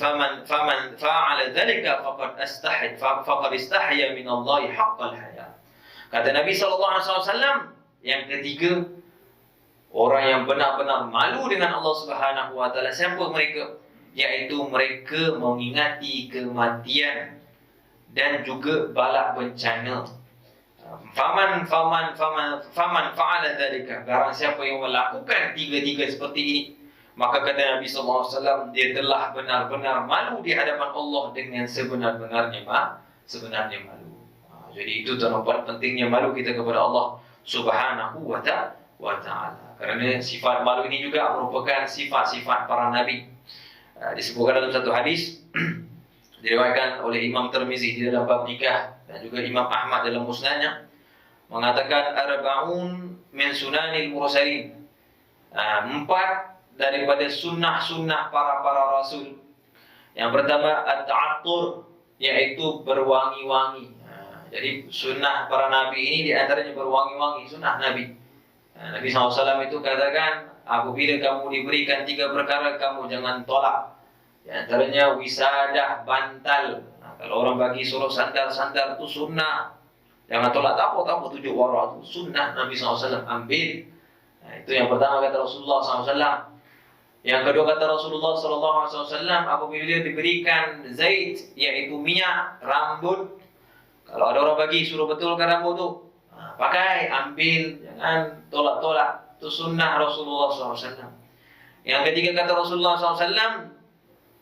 A: fa'ala dzalika faqad istahya min Allah haqqal haya. Kata Nabi SAW, yang ketiga, orang yang benar-benar malu dengan Allah Subhanahu wa Ta'ala, siapa mereka? Yaitu mereka mengingati kematian dan juga bala bencana. Faman fa'ala dzalika, barang siapa yang melakukan tiga-tiga seperti ini, maka kata Nabi SAW, dia telah benar-benar malu di hadapan Allah dengan sebenar-benarnya malu. Jadi itu tuan-tuan pentingnya malu kita kepada Allah Subhanahu wa Ta'ala. Kerana sifat malu ini juga merupakan sifat-sifat para nabi. Disebutkan dalam satu hadis diriwayatkan oleh Imam Tirmizi di dalam bab nikah, dan juga Imam Ahmad dalam musnadnya, mengatakan arba'un min sunanil mursalin, 4 daripada sunnah-sunnah para rasul. Yang pertama at-ta'attur, yaitu berwangi-wangi. Jadi sunnah para nabi ini diantaranya berwangi-wangi, sunnah nabi. Nabi SAW itu katakan, apabila kamu diberikan 3 perkara, kamu jangan tolak. Di antaranya wisadah bantal. Kalau orang bagi suruh sandar itu sunnah. Jangan tolak, tak apa tujuh warah itu sunnah Nabi SAW, ambil. Itu yang pertama kata Rasulullah SAW. Yang kedua kata Rasulullah SAW, apabila diberikan zait, yaitu minyak rambut, kalau ada orang bagi suruh betulkan rambut tu, pakai, ambil, jangan tolak-tolak. Itu sunnah Rasulullah SAW. Yang ketiga kata Rasulullah SAW,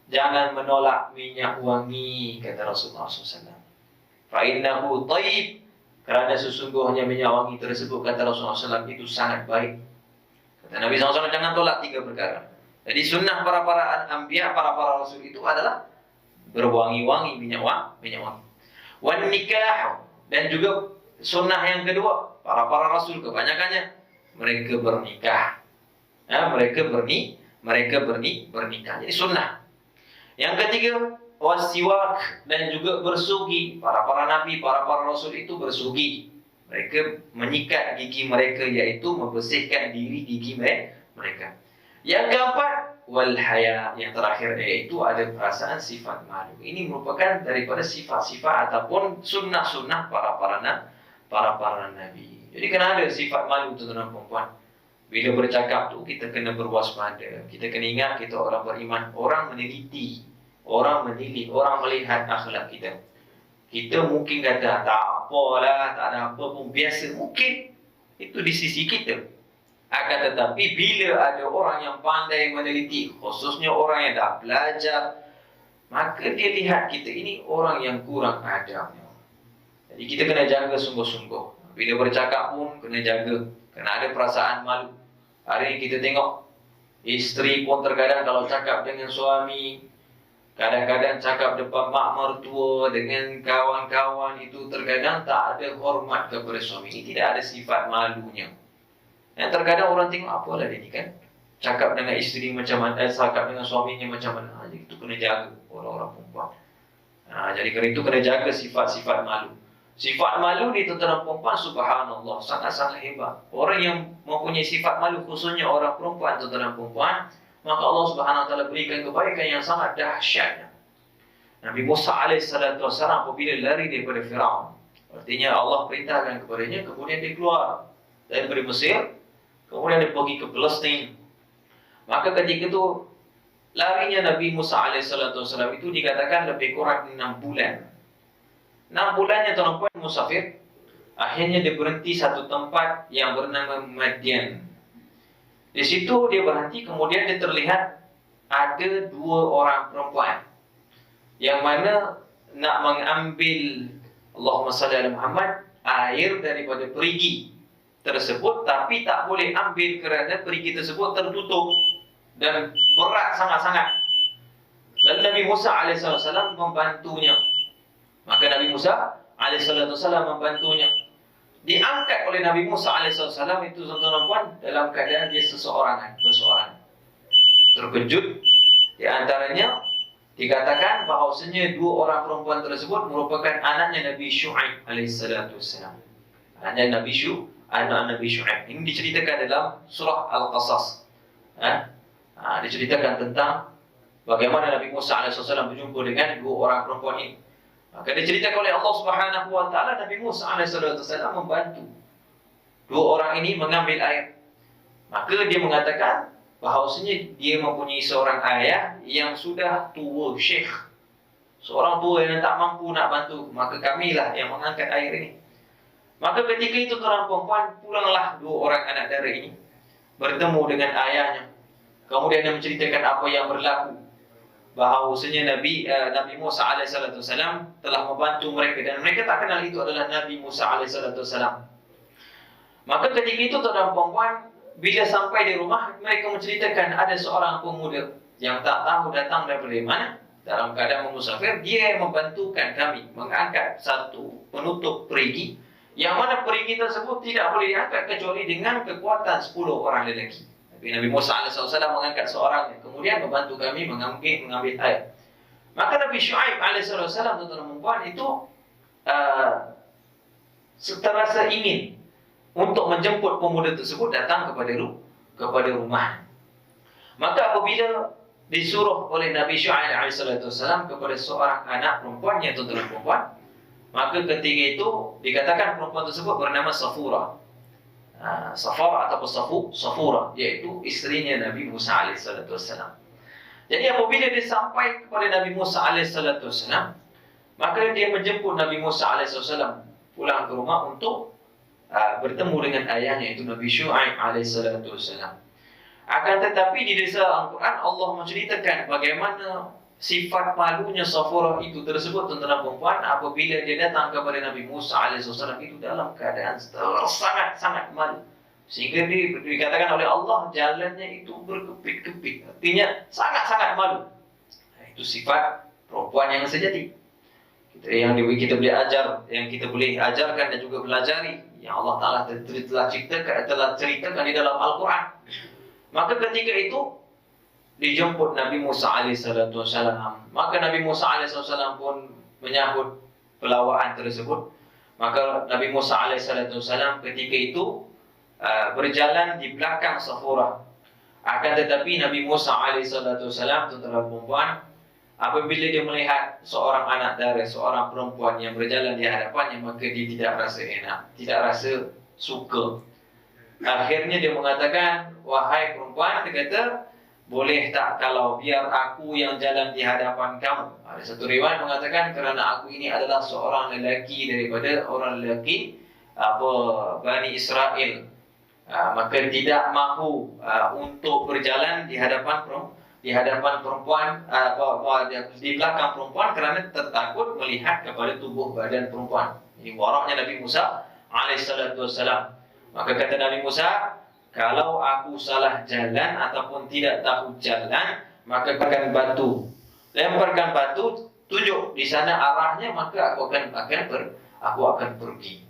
A: jangan menolak minyak wangi, kata Rasulullah SAW. Fa'innahu taib, kerana sesungguhnya minyak wangi tersebut, kata Rasulullah SAW, itu sangat baik. Kata Nabi SAW, jangan tolak 3 perkara. Jadi sunnah para anbiya, para rasul itu adalah berwangi-wangi, minyak wangi. Wan nikah, dan juga sunnah yang kedua, para rasul kebanyakannya mereka bernikah. Mereka bernikah. Jadi sunnah. Yang ketiga, wasiwak, dan juga bersugi. Para nabi, para rasul itu bersugi. Mereka menyikat gigi mereka, yaitu membersihkan diri gigi mereka. Yang keempat, wal haya, yang terakhir, yaitu ada perasaan sifat malu. Ini merupakan daripada sifat-sifat ataupun sunnah-sunnah para nabi. Jadi kena ada sifat malu, tuan-tuan perempuan. Bila bercakap tu kita kena berwaspada. Kita kena ingat kita orang beriman, orang meneliti, orang menilai, orang melihat akhlak kita. Kita mungkin kata tak apalah, tak ada apa pun, biasa. Mungkin itu di sisi kita. Akan tetapi bila ada orang yang pandai meneliti, khususnya orang yang dah belajar, maka dia lihat kita ini orang yang kurang adabnya. Jadi kita kena jaga sungguh-sungguh. Bila bercakap pun kena jaga, kena ada perasaan malu. Hari ini kita tengok isteri pun terkadang kalau cakap dengan suami, kadang-kadang cakap depan mak mertua dengan kawan-kawan, itu terkadang tak ada hormat kepada suami. Ini tidak ada sifat malunya. Yang terkadang orang tengok, apalah dia ni kan, cakap dengan isteri macam mana, cakap dengan suaminya macam mana. Jadi itu kena jaga orang-orang perempuan. Jadi kerana itu kena jaga sifat-sifat malu. Sifat malu ni tuan-tuan perempuan, subhanallah, sangat-sangat hebat. Orang yang mempunyai sifat malu, khususnya orang perempuan, tuan-tuan perempuan, maka Allah Subhanahu Wa Taala berikan kebaikan yang sangat dahsyat. Nabi Musa alaihissalam apabila lari daripada Firaun, artinya Allah perintahkan kepadanya, kemudian dia keluar daripada Mesir, kemudian dia pergi ke Palestin. Maka ketika itu larinya Nabi Musa alaihissalam itu dikatakan lebih kurang 6 bulan. 6 bulannya tuan-tuan musafir. Akhirnya dia berhenti satu tempat yang bernama Madian. Di situ dia berhenti, kemudian dia terlihat ada 2 orang perempuan yang mana nak mengambil, Allahumma salli ala Muhammad, air daripada perigi tersebut, tapi tak boleh ambil kerana perigi tersebut tertutup dan berat sangat-sangat. Lalu Nabi Musa alaihissalam membantunya. Maka Nabi Musa alaihissalam membantunya. Diangkat oleh Nabi Musa alaihissalam itu tuan-tuan dalam keadaan dia berseorangan. Terkejut. Di antaranya dikatakan bahawasanya 2 orang perempuan tersebut merupakan anaknya Nabi Syu'aib alaihissalam. Anaknya Nabi Syu'aib. Ini diceritakan dalam surah Al-Qasas. Diceritakan tentang bagaimana Nabi Musa alaihissalam berjumpa dengan 2 orang perempuan ini. Maka diceritakan oleh Allah Subhanahu Wa Taala, Nabi Musa alaihissalam membantu 2 orang ini mengambil air. Maka dia mengatakan bahawasanya dia mempunyai seorang ayah yang sudah tua, syekh, seorang tua yang tak mampu nak bantu. Maka kamilah yang mengangkat air ini. Maka ketika itu tuan perempuan, pulanglah 2 orang anak dara ini bertemu dengan ayahnya. Kemudian dia menceritakan apa yang berlaku, bahawasanya Nabi Musa alaihissalam telah membantu mereka dan mereka tak kenal itu adalah Nabi Musa alaihissalam. Maka ketika itu tuan-tuan perempuan, bila sampai di rumah, mereka menceritakan ada seorang pemuda yang tak tahu datang daripada mana, dalam keadaan musafir. Dia membantukan kami mengangkat satu penutup perigi, yang mana perigi tersebut tidak boleh diangkat kecuali dengan kekuatan 10 orang lelaki. Nabi Musa alaihissalam mengangkat seorang, kemudian membantu kami mengambil air. Maka Nabi Syu'aib alaihissalam, tuan-tuan perempuan, itu terasa ingin untuk menjemput pemuda tersebut datang kepada rumah. Maka apabila disuruh oleh Nabi Syu'aib alaihissalam kepada seorang anak perempuannya, tuan-tuan perempuan, maka ketika itu dikatakan perempuan tersebut bernama Safura. Safar ataupun Safura, iaitu isterinya Nabi Musa alaihissalam. Jadi apabila dia sampai kepada Nabi Musa alaihissalam, maka dia menjemput Nabi Musa alaihissalam pulang ke rumah untuk bertemu dengan ayahnya, iaitu Nabi Syu'aib alaihissalam. Akan tetapi di dalam Al-Quran Allah menceritakan bagaimana sifat malunya Safura itu tersebut, tuan-tuan perempuan, apabila dia datang kepada Nabi Musa alaihissalam itu dalam keadaan sangat-sangat malu, sehingga dikatakan oleh Allah jalannya itu berkepit-kepit, artinya sangat-sangat malu. Itu sifat perempuan yang sejati. Yang kita boleh ajar, yang kita boleh ajarkan dan juga pelajari, yang Allah Taala telah ceritakan di dalam Al-Quran. Maka ketika itu dijemput Nabi Musa alaihissalam. Maka Nabi Musa alaihissalam pun menyambut pelawaan tersebut. Maka Nabi Musa alaihissalam ketika itu berjalan di belakang Safura. Akan tetapi Nabi Musa alaihissalam, tuan-tuan perempuan, apabila dia melihat seorang anak dara, seorang perempuan yang berjalan di hadapannya, maka dia tidak rasa enak, tidak rasa suka. Akhirnya dia mengatakan, wahai perempuan, dia kata, boleh tak kalau biar aku yang jalan di hadapan kamu? Ada satu riwayat mengatakan kerana aku ini adalah seorang lelaki daripada orang lelaki Bani Israel, maka tidak mahu untuk berjalan di hadapan perempuan di belakang perempuan kerana tertakut melihat kepada tubuh badan perempuan. Ini waraknya Nabi Musa alaihissalatu wassalam. Maka kata Nabi Musa, kalau aku salah jalan ataupun tidak tahu jalan, maka lemparkan batu, tunjuk di sana arahnya, maka aku akan pergi.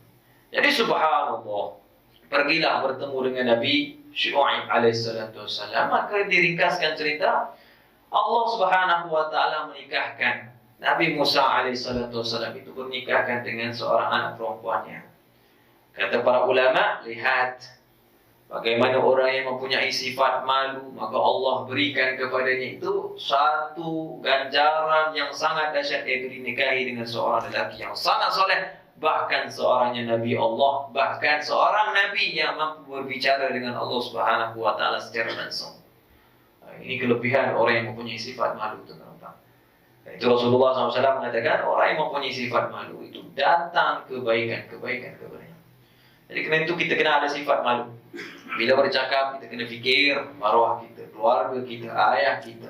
A: Jadi subhanallah, pergilah bertemu dengan Nabi Syuaib alaihissalatu wassalam. Maka diringkaskan cerita, Allah Subhanahu wa taala menikahkan Nabi Musa alaihissalatu wassalam itu bernikahkan dengan seorang anak perempuannya. Kata para ulama, lihat bagaimana orang yang mempunyai sifat malu, maka Allah berikan kepadanya itu satu ganjaran yang sangat dahsyat, yaitu dinikahi dengan seorang lelaki yang sangat soleh, bahkan seorangnya Nabi Allah, bahkan seorang Nabi yang mampu berbicara dengan Allah Subhanahu wa taala secara langsung. Ini kelebihan orang yang mempunyai sifat malu, teman-teman. Itu Rasulullah SAW mengatakan, orang yang mempunyai sifat malu itu datang kebaikan kepadanya. Jadi kerana itu kita kena ada sifat malu. Bila bercakap, kita kena fikir maruah kita, keluarga kita, ayah kita.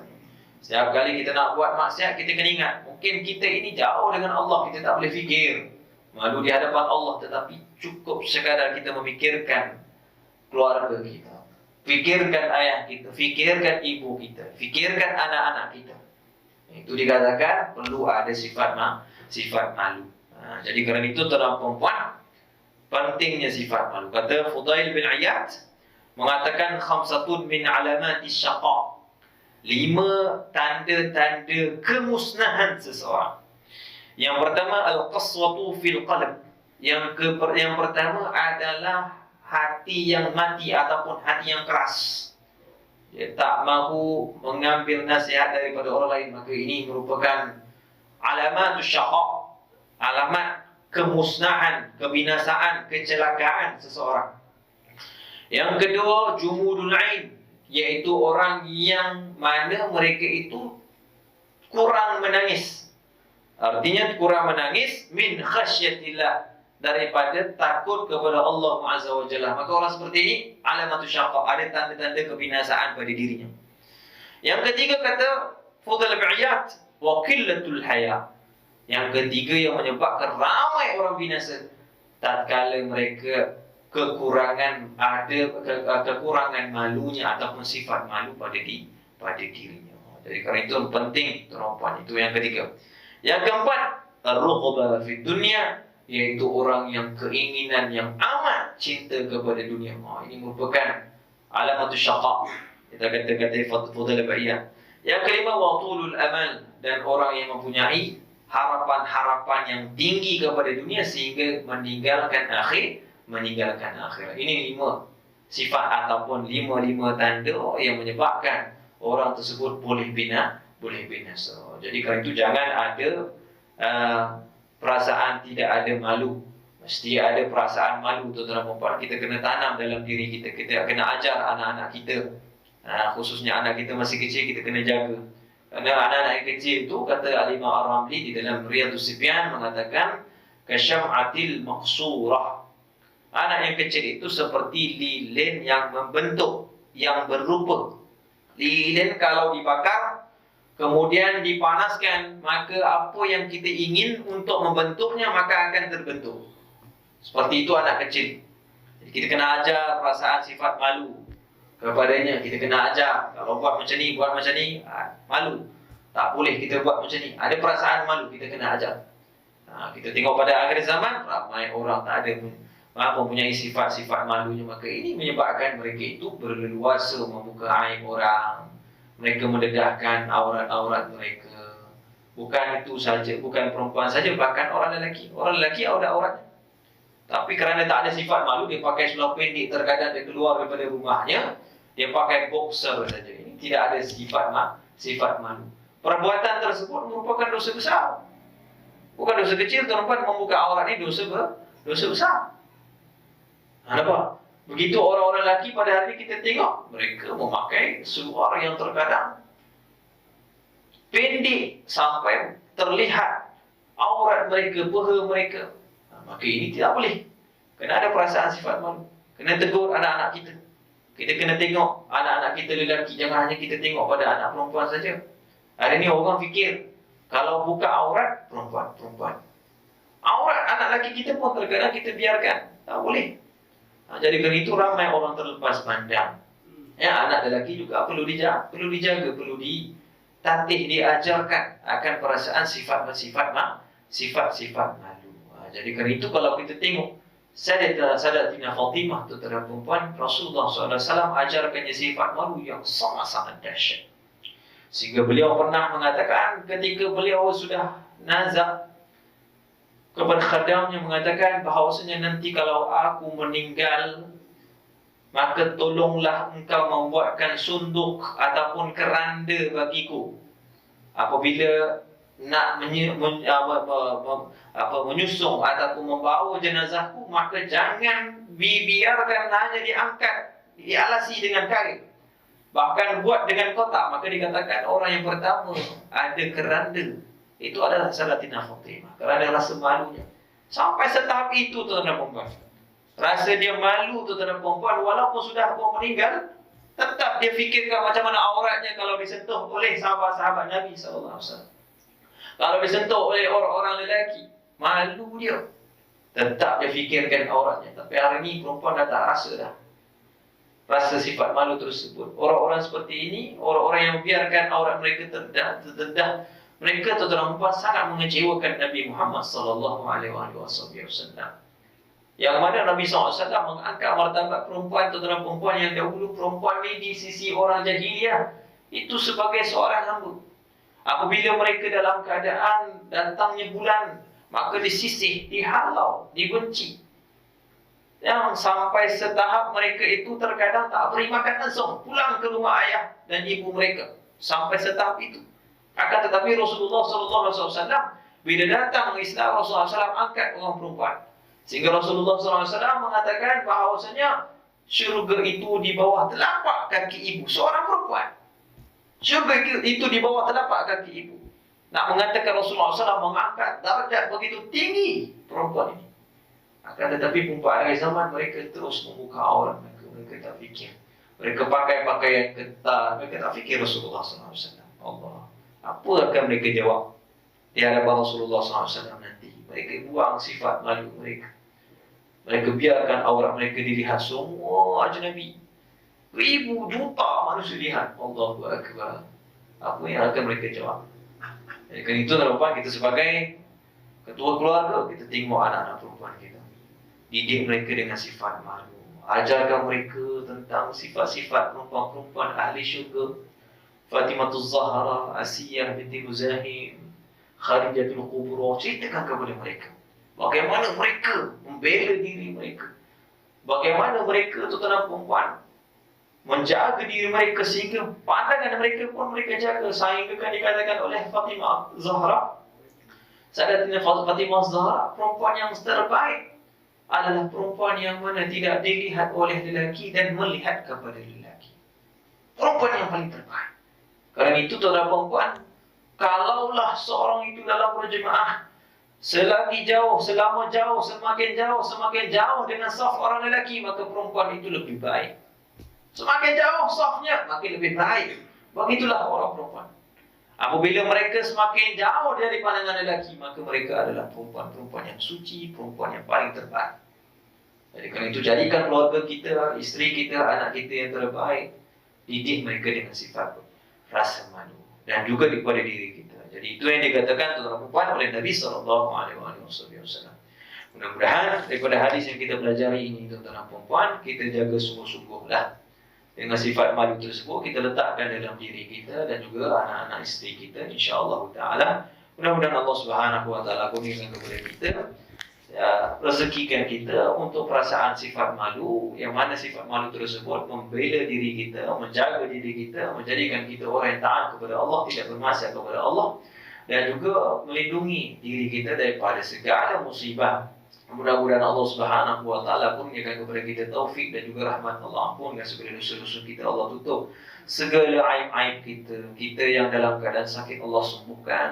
A: Setiap kali kita nak buat maksiat, kita kena ingat, mungkin kita ini jauh dengan Allah, kita tak boleh fikir malu di hadapan Allah, tetapi cukup sekadar kita memikirkan keluarga kita, fikirkan ayah kita, fikirkan ibu kita, fikirkan anak-anak kita. Itu dikatakan perlu ada sifat malu. Jadi kerana itu tuan perempuan, pentingnya sifat malu. Kata Fudail bin Iyad mengatakan khamsatun min alamatis syaqa, 5 tanda-tanda kemusnahan seseorang. Yang pertama al-qaswatu fil qalb. Yang pertama adalah hati yang mati ataupun hati yang keras. Dia tak mahu mengambil nasihat daripada orang lain, maka ini merupakan alamatus syaqa, alamat kemusnahan, kebinasaan, kecelakaan seseorang. Yang kedua, jumudul ain, iaitu orang yang mana mereka itu kurang menangis. Artinya kurang menangis min khasyatillah, daripada takut kepada Allah Azza wa Jalla. Maka orang seperti ini alamatus syaqa, ada tanda-tanda kebinasaan pada dirinya. Yang ketiga kata Fudail bin Iyad, wa qillatul haya. Yang ketiga yang menyebabkan ramai orang binasa, tatkala mereka kekurangan malunya ataupun sifat malu pada dirinya. Jadi kerana itu penting perempuan, itu yang ketiga. Yang keempat, ar-rughbah fi dunya, yaitu orang yang keinginan yang amat cinta kepada dunia. Ini merupakan alamatus syaqa. Kita kata Fudail bin Iyad. Yang kelima, wa tulul amal, dan orang yang mempunyai harapan-harapan yang tinggi kepada dunia sehingga meninggalkan akhirat. Ini 5 sifat ataupun 5 tanda yang menyebabkan orang tersebut boleh binasa. Jadi kerana itu jangan ada perasaan tidak ada malu. Mesti ada perasaan malu, tuan-tuan dan puan-puan. Kita kena tanam dalam diri kita. Kita kena ajar anak-anak kita, khususnya anak kita masih kecil, kita kena jaga. Kerana anak-anak yang kecil itu, kata Al-Imam Ar-Ramli di dalam Riyadhus Sibyan mengatakan, kasyam'atil maqsurah. Anak yang kecil itu seperti lilin yang membentuk, yang berupa. Lilin kalau dibakar, kemudian dipanaskan, maka apa yang kita ingin untuk membentuknya, maka akan terbentuk. Seperti itu anak kecil. Jadi kita kena ajar perasaan sifat malu kepadanya. Kita kena ajar, kalau buat macam ni, malu. Tak boleh kita buat macam ni. Ada perasaan malu, kita kena ajar. Kita tengok pada akhir zaman, ramai orang tak ada mempunyai sifat-sifat malunya. Maka ini menyebabkan mereka itu berleluasa membuka aib orang. Mereka mendedahkan aurat-aurat mereka. Bukan itu saja, bukan perempuan saja, bahkan orang lelaki. Orang lelaki auratnya. Tapi kerana tak ada sifat malu, dia pakai seluar pendek, terkadang dia keluar daripada rumahnya, dia pakai boxer saja. Ini tidak ada sifat malu. Perbuatan tersebut merupakan dosa besar. Bukan dosa kecil, tuan-tuan, membuka aurat ini dosa besar. Nampak? Begitu orang-orang lelaki pada hari ini kita tengok, mereka memakai seluar yang terkadang pendek sampai terlihat aurat mereka, peha mereka. Maka ini tidak boleh. Kena ada perasaan sifat malu. Kena tegur anak-anak kita. Kita kena tengok anak-anak kita lelaki. Jangan hanya kita tengok pada anak perempuan saja. Hari ini orang fikir kalau buka aurat, perempuan. Aurat anak lelaki kita pun terkadang kita biarkan. Tak boleh. Jadi kerana itu ramai orang terlepas pandang. Ya, anak lelaki juga perlu dijaga, perlu ditatih, diajarkan akan perasaan sifat-sifat malu. Jadi kerana itu kalau kita tengok Sayyidatina Fatimah tutara perempuan, Rasulullah SAW ajarkannya sifat malu yang sangat-sangat dahsyat. Sehingga beliau pernah mengatakan ketika beliau sudah nazak kepada khadamnya, mengatakan bahawasanya nanti kalau aku meninggal, maka tolonglah engkau membuatkan sunduk ataupun keranda bagiku. Apabila nak menyusung ataupun membawa jenazahku, maka jangan biarkan hanya diangkat, dialasi dengan kain, bahkan buat dengan kotak. Maka dikatakan orang yang pertama ada keranda itu adalah Sayyidatina Fatimah, kerana rasa malunya. Sampai setahap itu tuan-tuan perempuan, rasa dia malu tuan-tuan perempuan, walaupun sudah pun meninggal, tetap dia fikirkan macam mana auratnya kalau disentuh oleh sahabat-sahabat Nabi SAW. Kalau disentuh oleh orang-orang lelaki, malu dia. Tetap dia fikirkan auratnya. Tapi hari ini perempuan dah tak rasa dah rasa sifat malu tersebut. Orang-orang seperti ini, orang-orang yang membiarkan aurat mereka terdedah, mereka tuan-tuan perempuan sangat mengecewakan Nabi Muhammad SAW. Yang mana Nabi SAW mengangkat martabat perempuan, tuan-tuan perempuan yang dahulu perempuan ini di sisi orang jahiliyah itu sebagai seorang hamba. Apabila mereka dalam keadaan datangnya bulan, maka disisih, dihalau, dibenci. Yang sampai setahap mereka itu terkadang tak beri makan langsung, pulang ke rumah ayah dan ibu mereka. Sampai setahap itu. Akan tetapi Rasulullah SAW bila datang Islam, Rasulullah SAW angkat orang perempuan. Sehingga Rasulullah SAW mengatakan bahawasanya syurga itu di bawah telapak kaki ibu seorang perempuan. Syurga itu di bawah telapak kaki ibu. Nak mengatakan Rasulullah SAW mengangkat darjat begitu tinggi perempuan ini. Akan tetapi perempuan akhir zaman mereka terus membuka aurat mereka. Mereka tak fikir. Mereka pakai pakaian ketat. Mereka tak fikir Rasulullah SAW. Allah. Apa akan mereka jawab di hadapan Rasulullah SAW nanti? Mereka buang sifat malu mereka. Mereka biarkan aurat mereka dilihat semua ajnabi. Ribu juta manusia lihat. Allahu Akbar. Apa yang akan mereka jawab? Jadi kan itu tuan-tuan, kita sebagai ketua keluarga, kita tengok anak-anak perempuan kita, didik mereka dengan sifat malu. Ajarkan mereka tentang sifat-sifat perempuan-perempuan ahli syurga. Fatimatul Zahra, Asiyah binti Muzahim, Khadijatul Kubra. Ceritakan kepada mereka bagaimana mereka membela diri mereka, bagaimana mereka tuan-tuan perempuan menjaga diri mereka sehingga pandangan mereka pun mereka jaga. Sehingga kan dikatakan oleh Fatimah Zahra, Sayyidatina Fatimah Zahra, perempuan yang terbaik adalah perempuan yang mana tidak dilihat oleh lelaki dan melihat kepada lelaki. Perempuan yang paling terbaik. Kerana itu tuan-tuan perempuan, kalaulah seorang itu dalam berjemaah, selagi jauh, selama jauh, semakin jauh dengan saf orang lelaki, maka perempuan itu lebih baik. Semakin jauh safnya, makin lebih baik. Begitulah orang perempuan. Apabila mereka semakin jauh dari pandangan lelaki, maka mereka adalah perempuan-perempuan yang suci, perempuan yang paling terbaik. Jadi kerana itu, jadikan keluarga kita, isteri kita, anak kita yang terbaik. Didik mereka dengan sifat rasa malu dan juga kepada diri kita. Jadi itu yang dikatakan tuan-tuan perempuan oleh Nabi SAW. Mudah-mudahan daripada hadis yang kita pelajari ini, tuan-tuan perempuan, kita jaga sungguh-sungguhlah dengan sifat malu tersebut, kita letakkan dalam diri kita dan juga anak-anak isteri kita, insya-Allah taala. Mudah-mudahan Allah Subhanahu wa taala kurniakan kepada kita, ya, rezekikan kita untuk perasaan sifat malu, yang mana sifat malu tersebut membela diri kita, menjaga diri kita, menjadikan kita orang yang taat kepada Allah, tidak bermaksiat kepada Allah, dan juga melindungi diri kita daripada segala musibah Mudah-mudahan Allah Subhanahu wa taala pun memberikan kepada kita taufik dan juga rahmat. Allah ampunkan segala dosa-dosa kita, Allah tutup segala aib-aib kita. Kita yang dalam keadaan sakit Allah sembuhkan,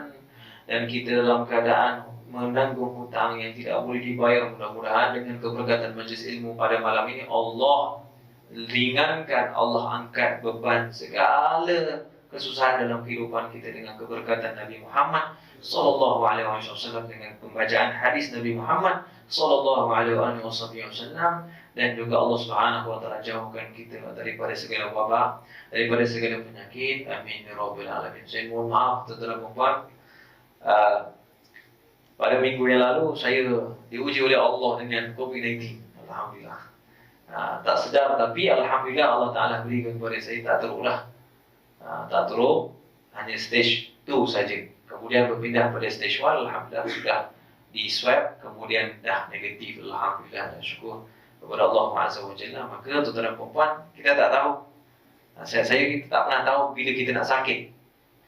A: dan kita dalam keadaan menanggung hutang yang tidak boleh dibayar, mudah-mudahan dengan keberkatan majlis ilmu pada malam ini Allah ringankan, Allah angkat beban segala kesusahan dalam kehidupan kita dengan keberkatan Nabi Muhammad sallallahu alaihi wasallam, dengan pembacaan hadis Nabi Muhammad sallallahu alaihi wasallam, dan juga Allah Subhanahu wa taala jauhkan kita daripada segala wabak, daripada segala penyakit. Amin ya rabbal alamin. Saya mohon maaf tuan-tuan dan puan, pada minggu yang lalu saya diuji oleh Allah dengan COVID-19. Alhamdulillah. Tak sedar, tapi alhamdulillah Allah Taala berikan kepada saya tak teruklah. Tak teruk, hanya stage 2 saja. Kemudian berpindah pada stage 1, alhamdulillah sudah di swab, kemudian dah negatif, alhamdulillah, dan syukur kepada Allah Azza wa Jalla. Maka tuan-tuan dan puan, kita tak tahu. Saya kita tak pernah tahu bila kita nak sakit.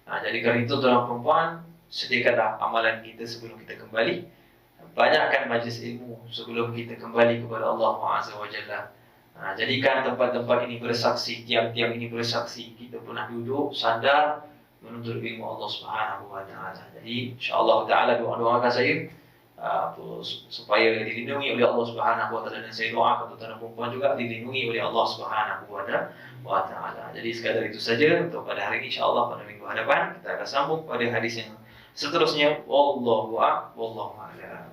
A: Jadi kerana itu tuan-tuan dan puan, sediakanlah amalan kita sebelum kita kembali. Banyakkan majlis ilmu sebelum kita kembali kepada Allah Azza wa Jalla. Jadikan tempat-tempat ini bersaksi, tiang-tiang ini bersaksi kita pernah duduk sadar menuntut ilmu Allah Subhanahu wa taala. Jadi insya-Allah taala doa-doakan saya supaya dilindungi oleh Allah Subhanahu wa taala, dan saya doakan tuan-tuan dan puan juga dilindungi oleh Allah Subhanahu wa taala. Jadi sekadar itu saja untuk pada hari ini. Insya-Allah pada minggu hadapan kita akan sambung pada hadis yang seterusnya. Wallahu a'lam.